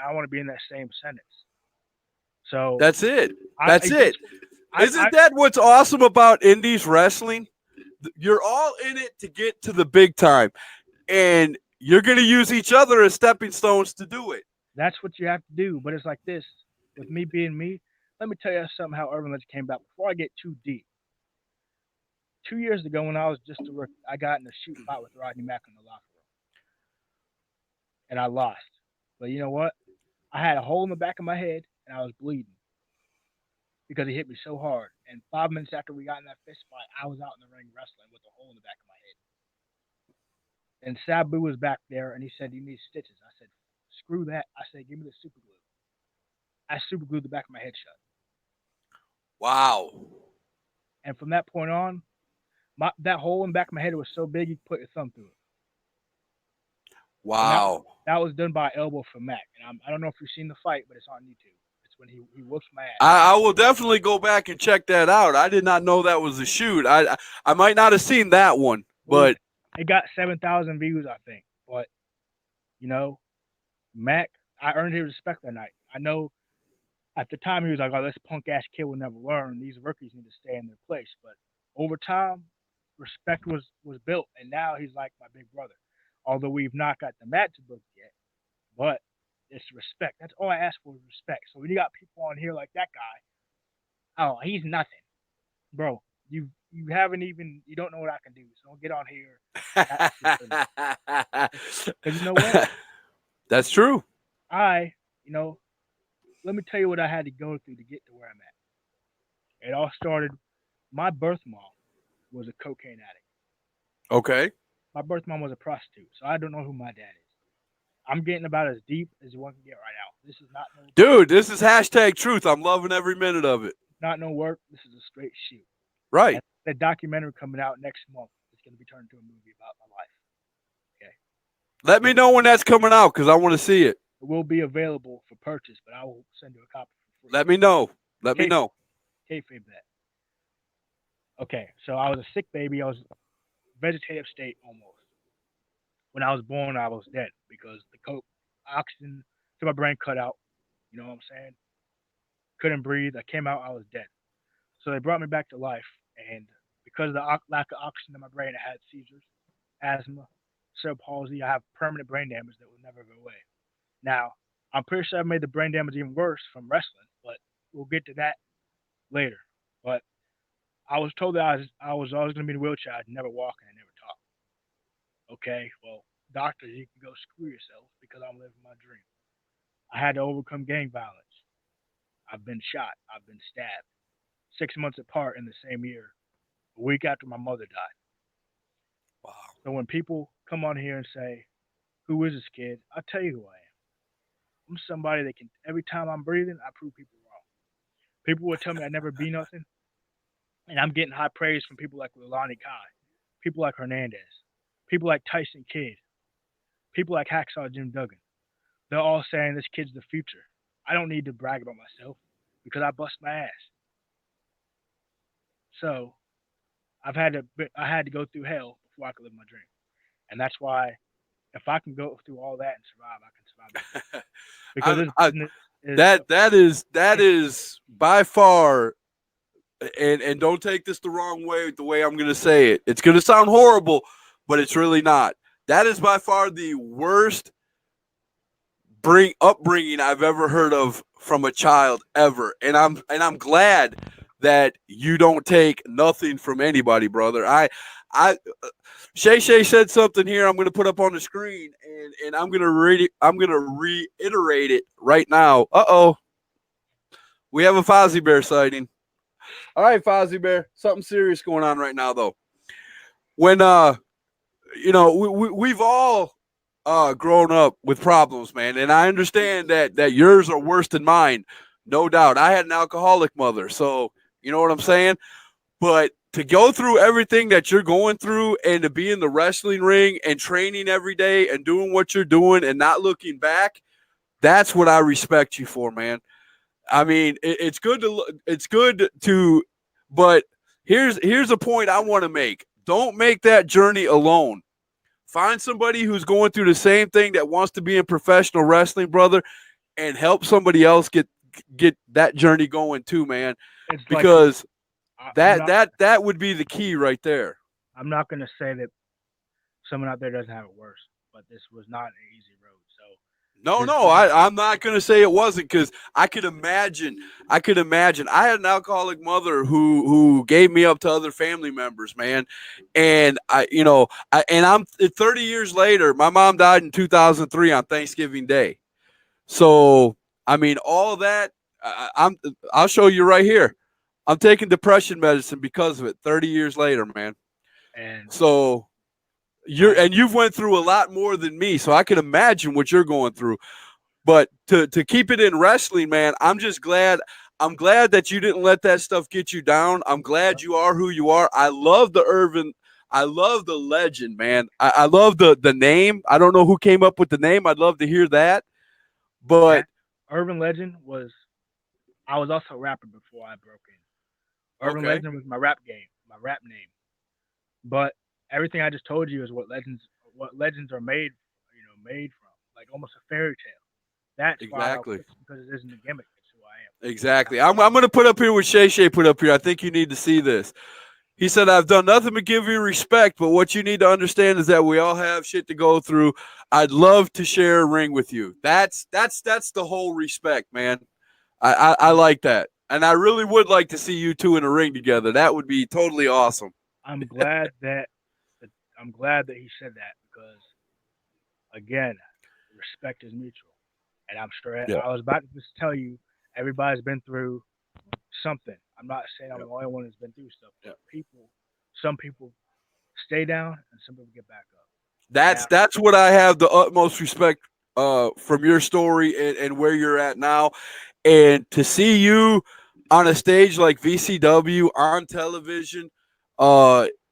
I want to be in that same sentence. So That's it. I That's it. I Isn't that what's awesome about indies wrestling? You're all in it to get to the big time. And you're going to use each other as stepping stones to do it. that's what you have to do. But it's like this with me being me. Let me tell you something how Irvin Legend came back. Before I get too deep, 2 years ago when I was just a rookie, I got in a shoot fight with Rodney Mack in the locker room, and I lost. But you know what? I had a hole in the back of my head, and I was bleeding because he hit me so hard. And 5 minutes after we got in that fist fight, I was out in the ring wrestling with a hole in the back of my head. And Sabu was back there, and he said, "You need stitches." I said, "Screw that." I said, "Give me the super glue." I super glued the back of my head shut. Wow. And from that point on, that hole in the back of my head was so big you could put your thumb through it. And Wow. that was done by elbow from Mac. And I don't know if you've seen the fight, but it's on YouTube. It's when he whoops my ass. I will definitely go back and check that out. I did not know that was a shoot. I might not have seen that one, but it got 7,000 views, I think. But you know, Mac, I earned his respect that night. I know at the time he was like, "Oh, this punk ass kid will never learn. These rookies need to stay in their place." But over time, respect was built, and now he's like my big brother. Although we've not got the match booked yet, but it's respect. That's all I ask for is respect. So when you got people on here like that guy, oh, he's nothing, bro. You haven't even you don't know what I can do. So don't get on here. Because you know what? that's true. I you know let me tell you what I had to go through to get to where I'm at. It all started. My birth mom was a cocaine addict. Okay. My birth mom was a prostitute, so I don't know who my dad is. I'm getting about as deep as one can get right now. This is not no Dude, this is hashtag truth. I'm loving every minute of it. not no work. This is a straight shoot. Right. And the documentary coming out next month is going to be turned into a movie about my life. Okay. Let me know when that's coming out because I want to see it. It will be available for purchase, but I will send you a copy for free. Let me know. Let me know. Kayfabe that. Okay, so I was a sick baby. I was vegetative state almost. When I was born, I was dead because the coke, oxygen to my brain cut out. You know what I'm saying? Couldn't breathe. I came out, I was dead. So they brought me back to life, and because of the lack of oxygen in my brain, I had seizures. asthma, cerebral palsy. I have permanent brain damage that will never go away. Now, I'm pretty sure I made the brain damage even worse from wrestling, but we'll get to that later. But I was told that I was always going to be in a wheelchair. I'd never walk and I never talk. Okay, well, doctors, you can go screw yourself because I'm living my dream. I had to overcome gang violence. I've been shot. I've been stabbed. 6 months apart in the same year, a week after my mother died. Wow. So when people come on here and say, "Who is this kid?" I'll tell you who I am. I'm somebody that can, every time I'm breathing, I prove people wrong. People would tell me I'd never be nothing, and I'm getting high praise from people like Lilani Kai, people like Hernandez, people like Tyson Kidd, people like Hacksaw Jim Duggan. They're all saying this kid's the future. I don't need to brag about myself because I bust my ass. So I had to go through hell before I could live my dream, and that's why if I can go through all that and survive, I can survive anything. Because I, this I, business is that is by far, and don't take this the wrong way. The way I'm going to say it, it's going to sound horrible, but it's really not. That is by far the worst upbringing I've ever heard of from a child ever, and I'm glad that you don't take nothing from anybody, brother. I Shay Shay said something here. I'm going to put up on the screen, and I'm going to read it. I'm going to reiterate it right now. We have a Fozzie Bear sighting. All right, Fozzie Bear, something serious going on right now, though. When we've all grown up with problems, man, and I understand that yours are worse than mine, no doubt. I had an alcoholic mother, so you know what I'm saying. But to go through everything that you're going through and to be in the wrestling ring and training every day and doing what you're doing and not looking back, that's what I respect you for, man. I mean, it's good to, but here's a point I want to make. Don't make that journey alone. Find somebody who's going through the same thing that wants to be in professional wrestling, brother, and help somebody else get that journey going too, man. it's like Because I'm that not that that would be the key right there. I'm not gonna say that someone out there doesn't have it worse, but this was not an easy road. So No, this no, business, I'm not going to say it wasn't because I could imagine. I could imagine. I had an alcoholic mother who gave me up to other family members, man, and I'm 30 years later. My mom died in 2003 on Thanksgiving Day. So I mean, all that. I'll show you right here. I'm taking depression medicine because of it. 30 years later, man. and So I you've went through a lot more than me, so I can imagine what you're going through. But to keep it in wrestling, man, I'm just glad. I'm glad that you didn't let that stuff get you down. I'm glad you are who you are. I love the Irvin. I love the legend, man. I love the name. I don't know who came up with the name. I'd love to hear that. But that Irvin Legend was I was also a rapper before I broke in. Irvin okay, Legend was my rap name. But everything I just told you is what legends are made from, like almost a fairy tale. That's why I'll exactly, quit because it isn't a gimmick. It's who I am. exactly. I'm going to put up here what Shay Shay put up here. I think you need to see this. He said, I've done nothing but give you respect, but what you need to understand is that we all have shit to go through. I'd love to share a ring with you. That's the whole respect, man. I I'm like that. And I really would like to see you two in a ring together. That would be totally awesome. I'm glad that I'm glad that he said that because again, respect is mutual. And I'm sure Yeah. I was about to just tell you everybody's been through something. I'm not saying I'm Yeah. the only one that's been through stuff, Yeah. but some people stay down and some people get back up. That's Now, that's what I have the utmost respect from your story and where you're at now. And to see you on a stage like VCW on television,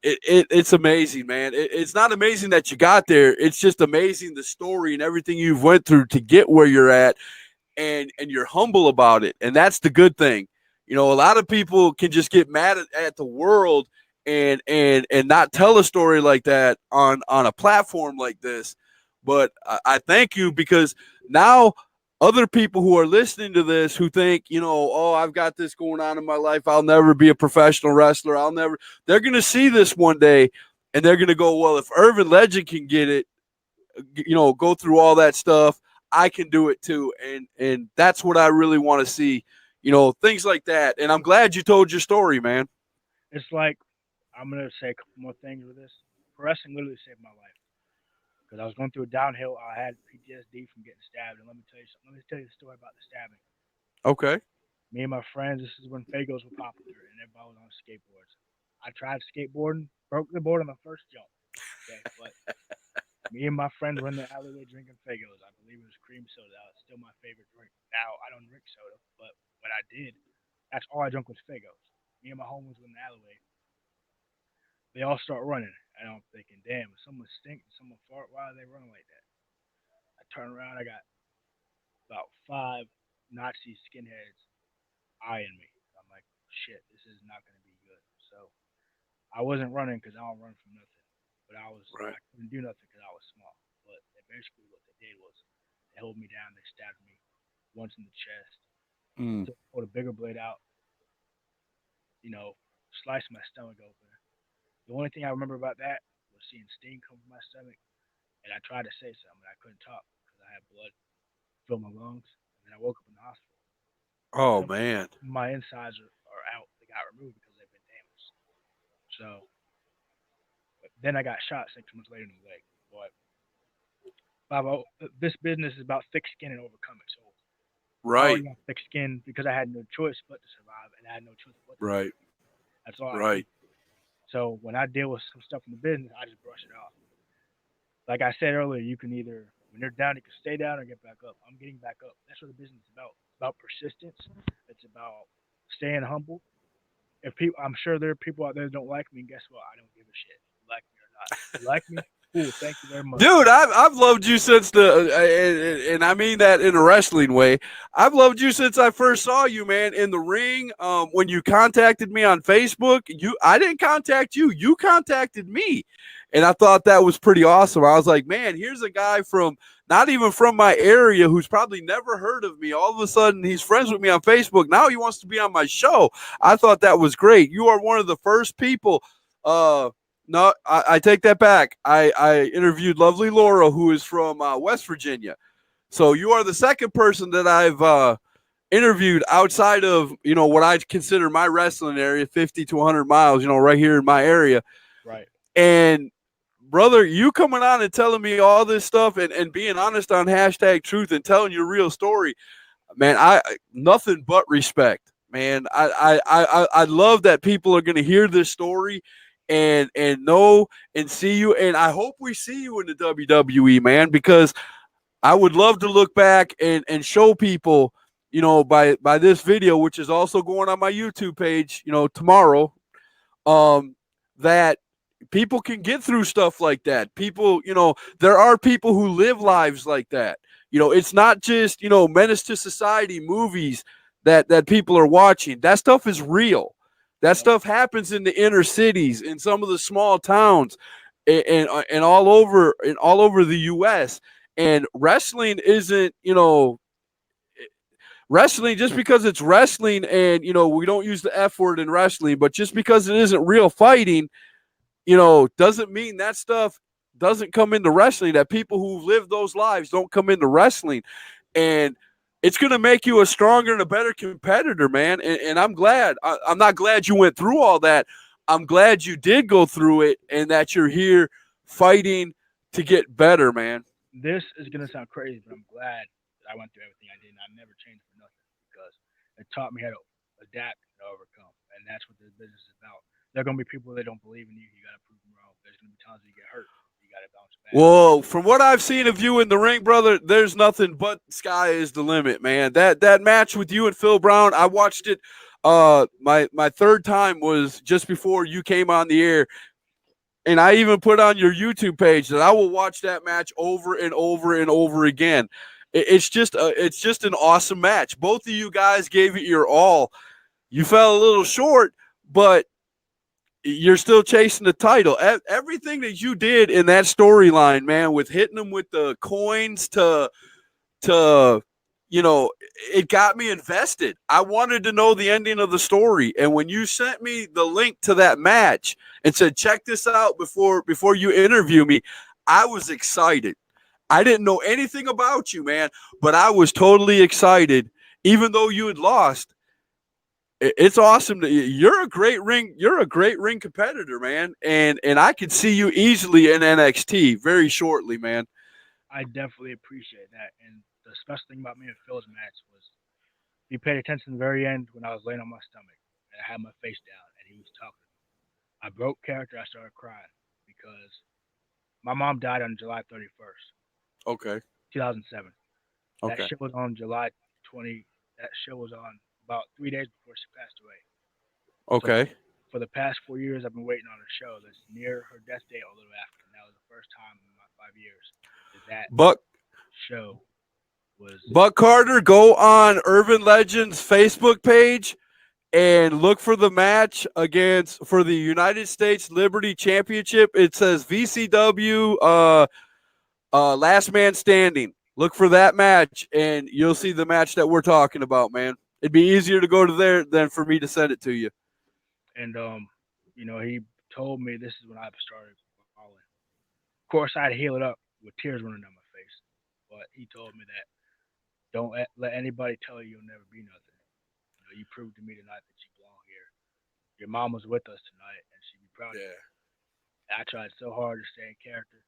it's amazing, man. It's not amazing that you got there. It's just amazing the story and everything you've went through to get where you're at, and you're humble about it, and that's the good thing. A lot of people can just get mad at the world and not tell a story like that on a platform like this. But I thank you because now other people who are listening to this who think, oh, I've got this going on in my life, I'll never be a professional wrestler, they're going to see this one day, and they're gonna go, well, if Irvin Legend can get it, go through all that stuff, I can do it too, and that's what I really want to see, things like that. And I'm glad you told your story, man. It's like I'm gonna say a couple more things with this. Wrestling literally saved my life because I was going through a downhill. I had PTSD from getting stabbed, and let me tell you something. Let me tell you the story about the stabbing. Okay. Me and my friends, this is when Fagos were popular, and everybody was on skateboards. I tried skateboarding, broke the board on the first jump. Okay, but me and my friend were in the alleyway drinking Fagos. I believe it was cream soda. That was still my favorite drink. Now I don't drink soda, but when I did, that's all I drank was Fagos. Me and my homies were in the alleyway. They all start running, and I'm thinking, damn, if someone stink, someone fart, why are they running like that? I turn around, I got about 5 Nazi skinheads eyeing me. I'm like, shit, this is not going to be good. So I wasn't running because I don't run from nothing, but Right. I couldn't do nothing because I was small. But they basically what they did was they held me down, they stabbed me once in the chest, Mm. pulled a bigger blade out, you know, sliced my stomach open. The only thing I remember about that was seeing steam come from my stomach, and I tried to say something, and I couldn't talk because I had blood fill my lungs, and then I woke up in the hospital. Oh Some man. of my insides are out; they got removed because they've been damaged. So then I got shot 6 months later in the leg. But this business is about thick skin and overcoming. So I Right. already got thick skin because I had no choice but to survive, and I had no choice but to live. Right. That's all I could. Right. So when I deal with some stuff in the business, I just brush it off. Like I said earlier, you can either when you're down, you can stay down or get back up. I'm getting back up. That's what the business is about. It's about persistence. It's about staying humble. If people, I'm sure there are people out there that don't like me. And guess what? I don't give a shit. If you like me or not. If you like me, cool. Thank you very much. Dude, I've loved you since and I mean that in a wrestling way. I've loved you since I first saw you, man, in the ring. When you contacted me on Facebook, I didn't contact you. You contacted me, and I thought that was pretty awesome. I was like, man, here's a guy from not even from my area who's probably never heard of me. All of a sudden, he's friends with me on Facebook. Now he wants to be on my show. I thought that was great. You are one of the first people. No, I take that back. I interviewed lovely Laura, who is from West Virginia. So you are the second person that I've interviewed outside of, what I consider my wrestling area, 50 to 100 miles, right here in my area. Right. And brother, you coming on and telling me all this stuff and being honest on hashtag truth and telling your real story, man, I nothing but respect, man. I love that people are going to hear this story and know and see you, and I hope we see you in the WWE, man, because I would love to look back and show people, by this video, which is also going on my YouTube page, tomorrow, um, that people can get through stuff like that. People, there are people who live lives like that. It's not just, Menace to Society movies that people are watching. That stuff is real. That Yep. stuff happens in the inner cities, in some of the small towns, and all over the U.S. And wrestling isn't, wrestling just because it's wrestling, and we don't use the F word in wrestling, but just because it isn't real fighting, doesn't mean that stuff doesn't come into wrestling, that people who live those lives don't come into wrestling. And it's going to make you a stronger and a better competitor, man. And I'm glad. I'm not glad you went through all that. I'm glad you did go through it and that you're here fighting to get better, man. This is gonna sound crazy, but I'm glad that I went through everything I did, and I never changed for nothing because it taught me how to adapt and overcome, and that's what this business is about. There are gonna be people that don't believe in you. You gotta prove them wrong. There's gonna be times you get hurt. You gotta bounce back. Well, from what I've seen of you in the ring, brother, there's nothing but sky is the limit, man. That match with you and Phil Brown, I watched it. My third time was just before you came on the air, and I even put on your YouTube page that I will watch that match over and over and over again. It's just an awesome match. Both of you guys gave it your all. You fell a little short, but you're still chasing the title. Everything that you did in that storyline, man, with hitting them with the coins to you know, it got me invested. I wanted to know the ending of the story. And when you sent me the link to that match and said, check this out before you interview me, I was excited. I didn't know anything about you, man, but I was totally excited, even though you had lost. It's awesome that you're a great ring competitor, man. And I could see you easily in NXT very shortly, man. I definitely appreciate that. And the special thing about me and Phil's match was he paid attention at the very end when I was laying on my stomach and I had my face down and he was talking. I broke character. I started crying because my mom died on July 31st, Okay. 2007. That Okay. show was on July 20. That show was on about 3 days before she passed away. So Okay. for the past 4 years, I've been waiting on a show that's near her death date or a little after. And that was the first time in my 5 years that that Buck show was. Buck Carter, go on Irvin Legend's Facebook page and look for the match against for the United States Liberty Championship. It says VCW Last Man Standing. Look for that match, and you'll see the match that we're talking about, man. It'd be easier to go to there than for me to send it to you. And he told me this is when I started falling. Of course, I had to heal it up with tears running down my face. But he told me that don't let anybody tell you you'll never be nothing. You proved to me tonight that you belong here. Your mom was with us tonight, and she'd be proud of you. Yeah. I tried so hard to stay in character,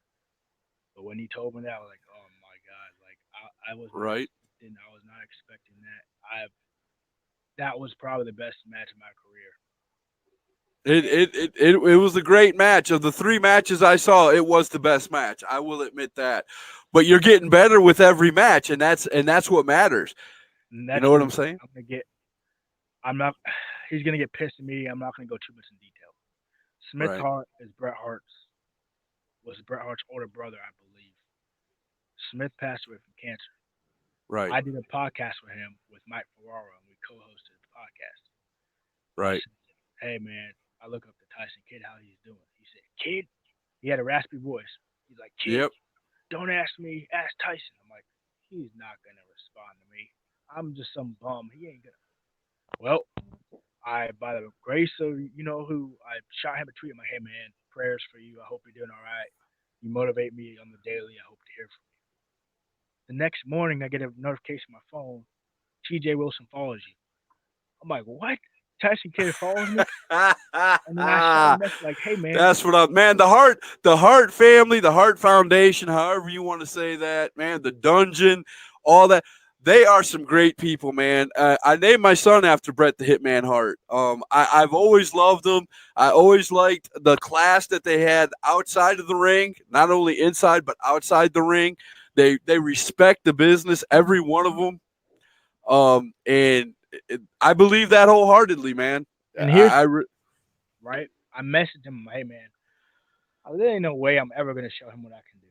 but when he told me that, I was like, oh my god, like I was not Right. expecting, I was not expecting that. That was probably the best match of my career. And It was a great match. Of the three matches I saw, it was the best match. I will admit that. But you're getting better with every match, and that's what matters. You that's know what where I'm saying? I'm gonna get. I'm not. He's gonna get pissed at me. I'm not gonna go too much in detail. Smith Right. Hart is Bret Hart's older brother, I believe. Smith passed away from cancer. Right. I did a podcast with him with Mike Ferraro, and we co-hosted the podcast. I Right. said, "Hey man, I look up to Tyson Kidd how he's doing." He said, "Kid." He had a raspy voice. He's like, "Kid, Yep. don't ask me, ask Tyson." I'm like, "He's not gonna respond to me. I'm just some bum. He ain't gonna." Well, by the grace of who, I shot him a tweet. I'm like, "Hey man, prayers for you. I hope you're doing all right. You motivate me on the daily. I hope to hear from you." The next morning, I get a notification on my phone. TJ Wilson follows you. I'm like, "What?" Tyson Kidd follows me, and then I shot him a message like, "Hey man, That's what I'm, man. The Hart family, the Hart Foundation, however you want to say that, man. The Dungeon, all that. They are some great people, man. I named my son after Bret the Hitman Hart. I've always loved them. I always liked the class that they had outside of the ring, not only inside but outside the ring. They respect the business, every one of them. And I believe that wholeheartedly, man. and here's I, I re- right." I messaged him, "Hey man, there ain't no way I'm ever gonna show him what I can do."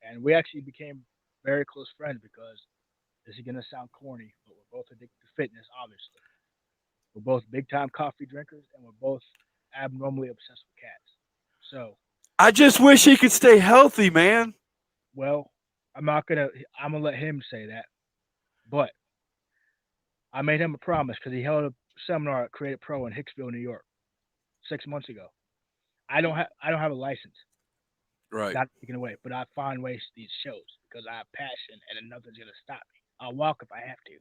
And we actually became very close friends because this is gonna sound corny, but we're both addicted to fitness. Obviously, we're both big time coffee drinkers, and we're both abnormally obsessed with cats. So, I just wish he could stay healthy, man. well, I'm not gonna. I'm gonna let him say that, but I made him a promise because he held a seminar at Creative Pro in Hicksville, New York, 6 months ago. I don't have a license. Right. Not taken away, but I find ways to these shows because I have passion and nothing's gonna stop me. I'll walk if I have to.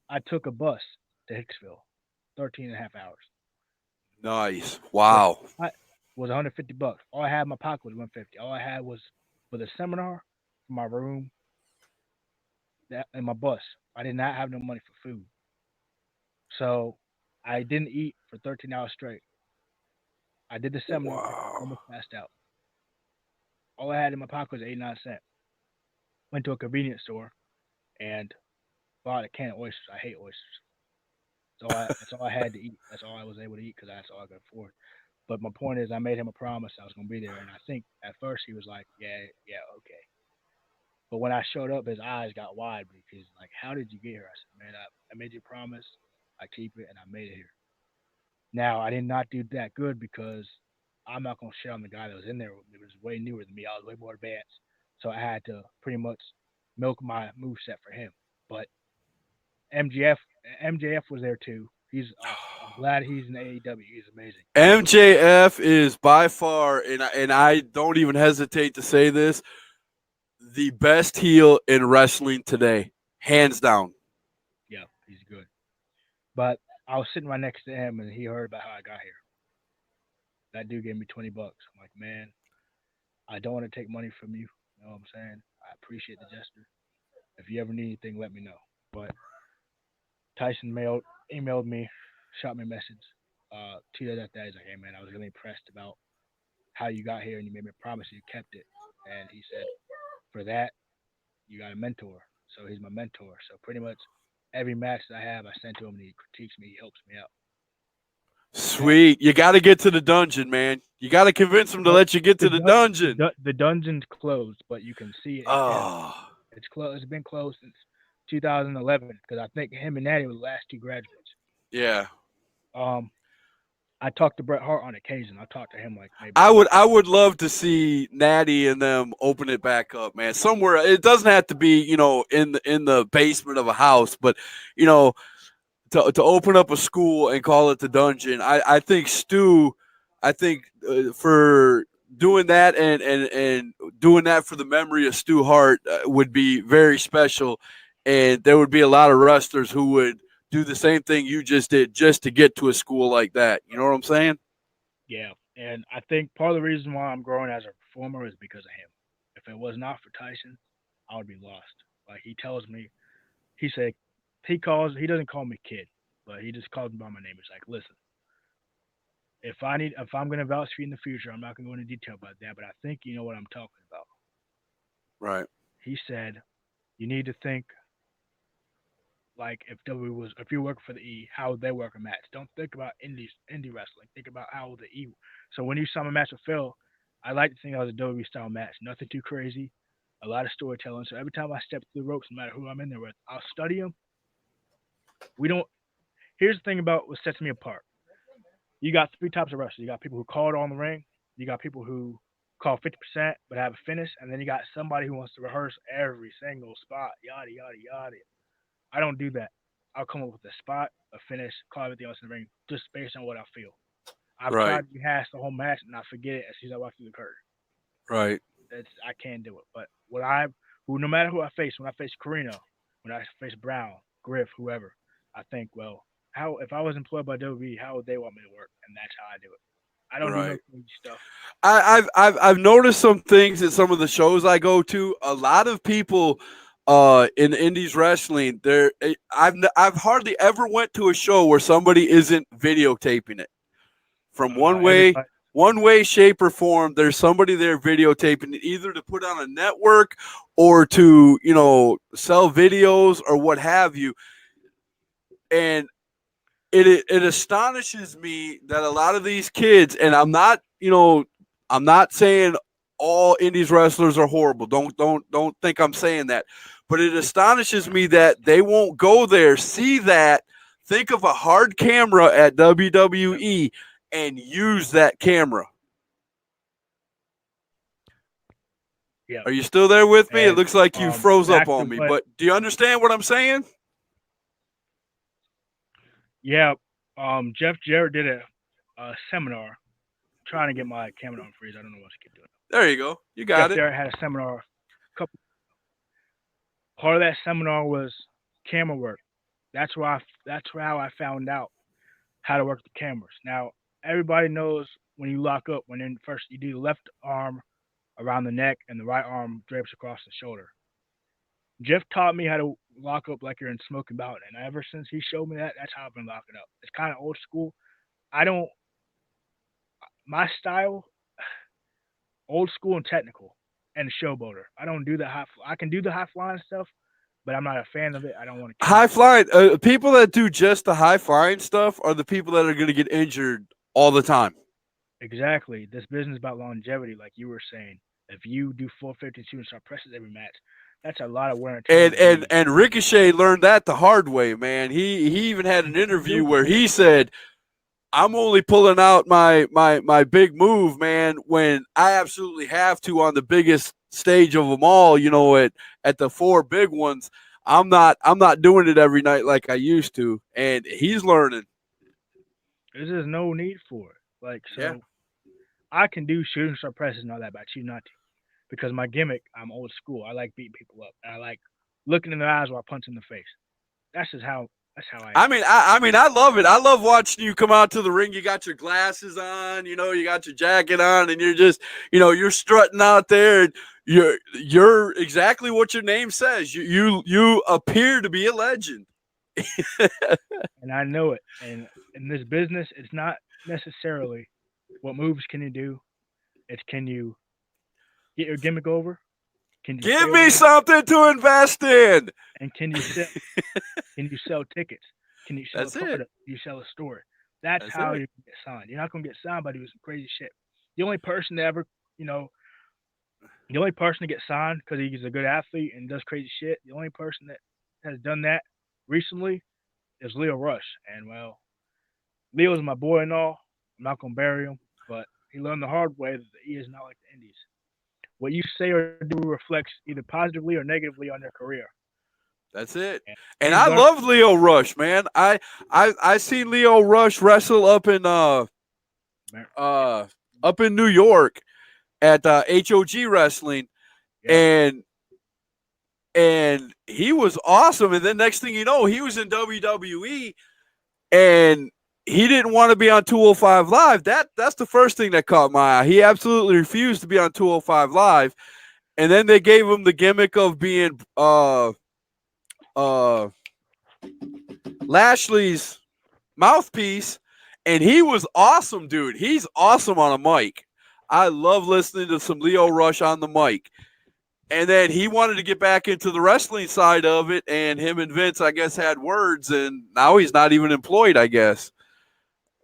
I took a bus to Hicksville, 13 and a half hours. Nice. What Wow. I was $150. All I had in my pocket was 150. All I had was for the seminar, for my room, that and my bus. I did not have no money for food, so I didn't eat for 13 hours straight. I did the seminar. I Wow. almost passed out. All I had in my pocket was 89 cents. Went to a convenience store and bought a can of oysters. I hate oysters. That's all I had to eat. That's all I was able to eat because that's all I could afford. But my point is, I made him a promise I was going to be there, and I think at first he was like, "Yeah, yeah, okay." But when I showed up, his eyes got wide because like, "How did you get here?" I said, "Man, I made you a promise. I keep it, and I made it here." Now I did not do that good because I'm not going to shit on the guy that was in there. It was way newer than me. I was way more advanced, so I had to pretty much milk my move set for him. But MGF MJF was there too. He's I'm glad he's in AEW. He's amazing. MJF is by far, and I don't even hesitate to say this, the best heel in wrestling today, hands down. Yeah, he's good. But I was sitting right next to him, and he heard about how I got here. That dude gave me $20. I'm like, man, I don't want to take money from you. You know what I'm saying? I appreciate the gesture. If you ever need anything, let me know. But Tyson emailed me, shot me a message. 2 days after that, he's like, hey man, I was really impressed about how you got here, and you made me a promise, and you kept it. And he said, for that, you got a mentor. So he's my mentor. So pretty much every match that I have, I send to him, and he critiques me. He helps me out. And Sweet. You got to get to the dungeon, man. You got to convince him to well, let you get to the dungeon. the dungeon's closed, but you can see it in him. Oh, It's closed. It's been closed since 2011 because I think him and Natty were the last two graduates. yeah. Um, I talked to Bret Hart on occasion. I talked to him like maybe I once. would I would love to see Natty and them open it back up, man. Somewhere it doesn't have to be, in the basement of a house, but you know, to open up a school and call it the dungeon. I think Stu, I think for doing that and doing that for the memory of Stu Hart would be very special, and there would be a lot of wrestlers who would do the same thing you just did just to get to a school like that. You know what I'm saying? Yeah, and I think part of the reason why I'm growing as a performer is because of him. If it was not for Tyson, I would be lost. Like he tells me, he said he doesn't call me kid, but he just calls me by my name. He's like, listen, if I'm gonna vouch for you in the future, I'm not gonna go into detail about that, but I think you know what I'm talking about. Right. He said, you need to think like if you work for the E, how would they work a match? Don't think about indie wrestling. Think about how the E. So when you saw my match with Phil, I like to think I was a WWE style match. Nothing too crazy, a lot of storytelling. So every time I step through the ropes, no matter who I'm in there with, I'll study them. We don't. Here's the thing about what sets me apart. You got three types of wrestlers. You got people who call it on the ring. You got people who call 50% but have a finish, and then you got somebody who wants to rehearse every single spot, yada yada yada. I don't do that. I'll come up with a spot, a finish, call everything else in the ring, just based on what I feel. I've Right. tried to rehash the whole match and I forget it as soon as I walk through the curtain. Right. I can't do it. But no matter who I face, when I face Carino, when I face Brown, Griff, whoever, I think, well, how if I was employed by WWE, how would they want me to work? And that's how I do it. I don't do no Right. crazy stuff. I've noticed some things at some of the shows I go to. A lot of people in indies wrestling, I've hardly ever went to a show where somebody isn't videotaping it from Everybody, one way, shape, or form. There's somebody there videotaping it, either to put on a network or to sell videos or what have you. And it astonishes me that a lot of these kids, and I'm not saying all indies wrestlers are horrible. Don't think I'm saying that. But it astonishes me that they won't go there, see that, think of a hard camera at WWE and use that camera. yeah. Are you still there with me? It And looks like you froze up back to on me, what, but do you understand what I'm saying? yeah. Jeff Jarrett did a seminar trying to get my camera on freeze. I don't know what to keep doing. There you go. You Jeff got it. Jarrett had a seminar. Couple part of that seminar was camera work. That's how I found out how to work the cameras. Now everybody knows when you lock up, when in first you do the left arm around the neck and the right arm drapes across the shoulder. Jeff taught me how to lock up like you're in Smoky Mountain, and ever since he showed me that, that's how I've been locking up. It's kind of old school. I don't my style old school and technical and showboater. I don't do the high. I can do the high flying stuff, but I'm not a fan of it. I don't want to High chemicals. flying people that do just the high flying stuff are the people that are going to get injured all the time. Exactly. This business is about longevity, like you were saying. If you do 452 and start presses every match, that's a lot of wear and tear on And your and knees. and Ricochet learned that the hard way, man. He even had an interview where he said, "I'm only pulling out my big move, man, when I absolutely have to on the biggest stage of them all. At the four big ones. I'm not doing it every night like I used to, and he's learning. There's just no need for it. Like Yeah. so, I can do shooting star presses and all that, but I choose not to because my gimmick. I'm old school. I like beating people up, and I like looking in their eyes while I punch in the face. That's just how. That's how I am. I love it. I love watching you come out to the ring. You got your glasses on, you got your jacket on, and you're just, you're strutting out there. And you're exactly what your name says. You appear to be a legend. And I know it. And in this business, it's not necessarily what moves can you do. It's can you get your gimmick over? Can you stay Give over me there? something to invest in. And can you sell tickets? Can you sell a That's it. product? Can you sell a story? That's That's how it. you get signed. You're not gonna get signed by doing some crazy shit. The only person that ever, you know, the only person to get signed because he's a good athlete and does crazy shit. The only person that has done that recently is Leo Rush. And well, Leo's my boy and all. I'm not gonna bury him, but he learned the hard way that he is not like the Indies. What you say or do reflects either positively or negatively on their career. That's it. And And he's I learned. love Leo Rush, man. I seen Leo Rush wrestle uh up in New York at HOG Wrestling, Yep. and he was awesome. And then next thing you know, he was in WWE, and he didn't want to be on 205 Live. That's the first thing that caught my eye. He absolutely refused to be on 205 Live, and then they gave him the gimmick of being uh Lashley's mouthpiece, and he was awesome, dude. He's awesome on a mic. I love listening to some Leo Rush on the mic. And then he wanted to get back into the wrestling side of it, and him and Vince, I guess, had words, and now he's not even employed, I guess,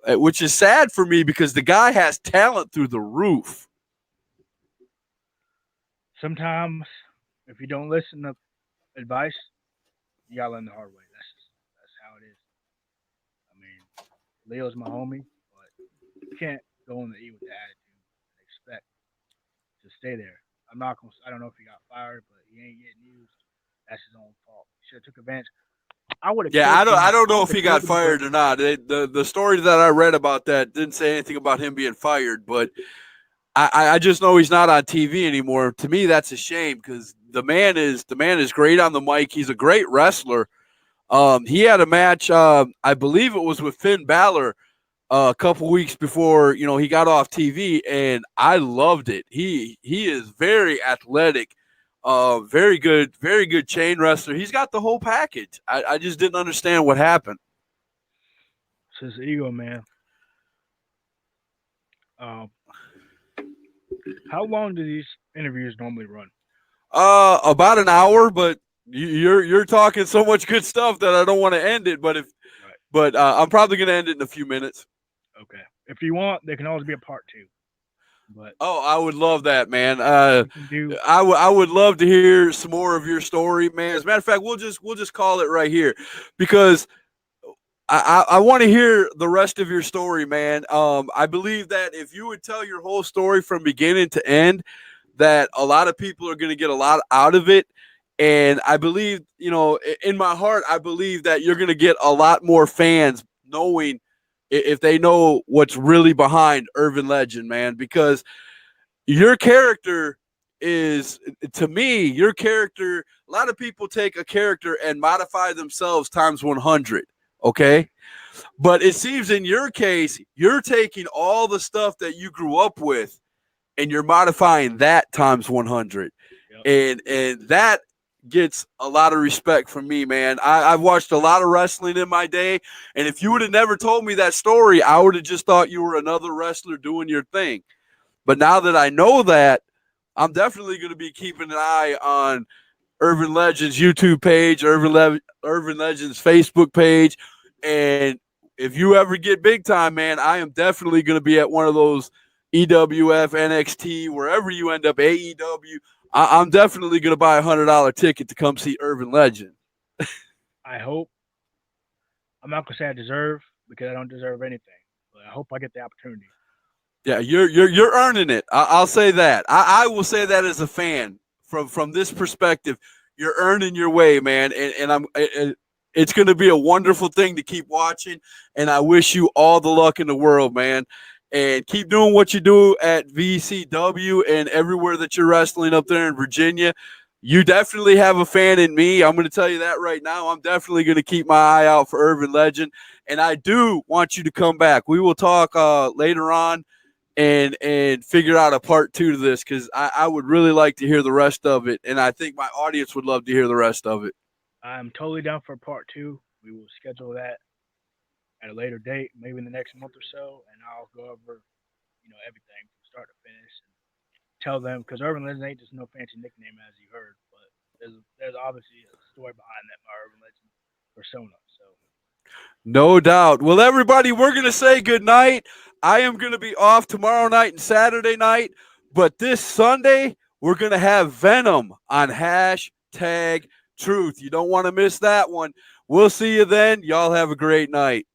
which is sad for me because the guy has talent through the roof. Sometimes if you don't listen to advice, you gotta learn the hard way. That's how it is. I mean, Leo's my homie, but you can't go in the E with the attitude and expect to stay there. I'm not gonna. I don't know if he got fired, but he ain't getting used. That's his own fault. He should have took advantage. I would have Yeah, killed I him. don't I know if would he have got killed him for. fired or not. The story that I read about that didn't say anything about him being fired, but I just know he's not on TV anymore. To me, that's a shame because the man is great on the mic. He's a great wrestler. He had a match, I believe it was with Finn Balor a couple weeks before he got off TV, and I loved it. He is very athletic, very good chain wrestler. He's got the whole package. I just didn't understand what happened. It's his ego, man. Um, how long do these interviews normally run? About an hour, but you're talking so much good stuff that I don't want to end it. But Right. I'm probably gonna end it in a few minutes. Okay. If you want, there can always be a part two. But Oh, I would love that, man. we can do. I would love to hear some more of your story, man. As a matter of fact, we'll just call it right here because I want to hear the rest of your story, man. I believe that if you would tell your whole story from beginning to end, that a lot of people are going to get a lot out of it. And I believe, in my heart, I believe that you're going to get a lot more fans knowing if they know what's really behind Irvin Legend, man, because your character is, to me, your character, a lot of people take a character and modify themselves times 100. Okay. But it seems in your case, you're taking all the stuff that you grew up with and you're modifying that times 100. Yep. And that gets a lot of respect from me, man. I've watched a lot of wrestling in my day. And if you would have never told me that story, I would have just thought you were another wrestler doing your thing. But now that I know that, I'm definitely going to be keeping an eye on Irvin Legend's YouTube page, Irvin Legend's Facebook page. And if you ever get big time, man, I am definitely going to be at one of those EWF, NXT, wherever you end up, AEW. I'm definitely going to buy $100 ticket to come see Irvin Legend. I hope. I'm not gonna say I deserve because I don't deserve anything, but I hope I get the opportunity. Yeah, you're earning it. I'll say that. I will say that as a fan from this perspective, You're earning your way, man, and it's going to be a wonderful thing to keep watching. And I wish you all the luck in the world, man. And keep doing what you do at VCW and everywhere that you're wrestling up there in Virginia. You definitely have a fan in me. I'm going to tell you that right now. I'm definitely going to keep my eye out for Irvin Legend. And I do want you to come back. We will talk later on and figure out a part 2 to this, because I would really like to hear the rest of it. And I think my audience would love to hear the rest of it. I'm totally down for part two. We will schedule that at a later date, maybe in the next month or so, and I'll go over, everything from start to finish and tell them because Urban Legend ain't just no fancy nickname as you heard, but there's obviously a story behind that my Urban Legend persona. So No doubt. Well, everybody, we're going to say good night. I am going to be off tomorrow night and Saturday night, but this Sunday, we're going to have Venom on hashtag truth. You don't want to miss that one. We'll see you then. Y'all have a great night.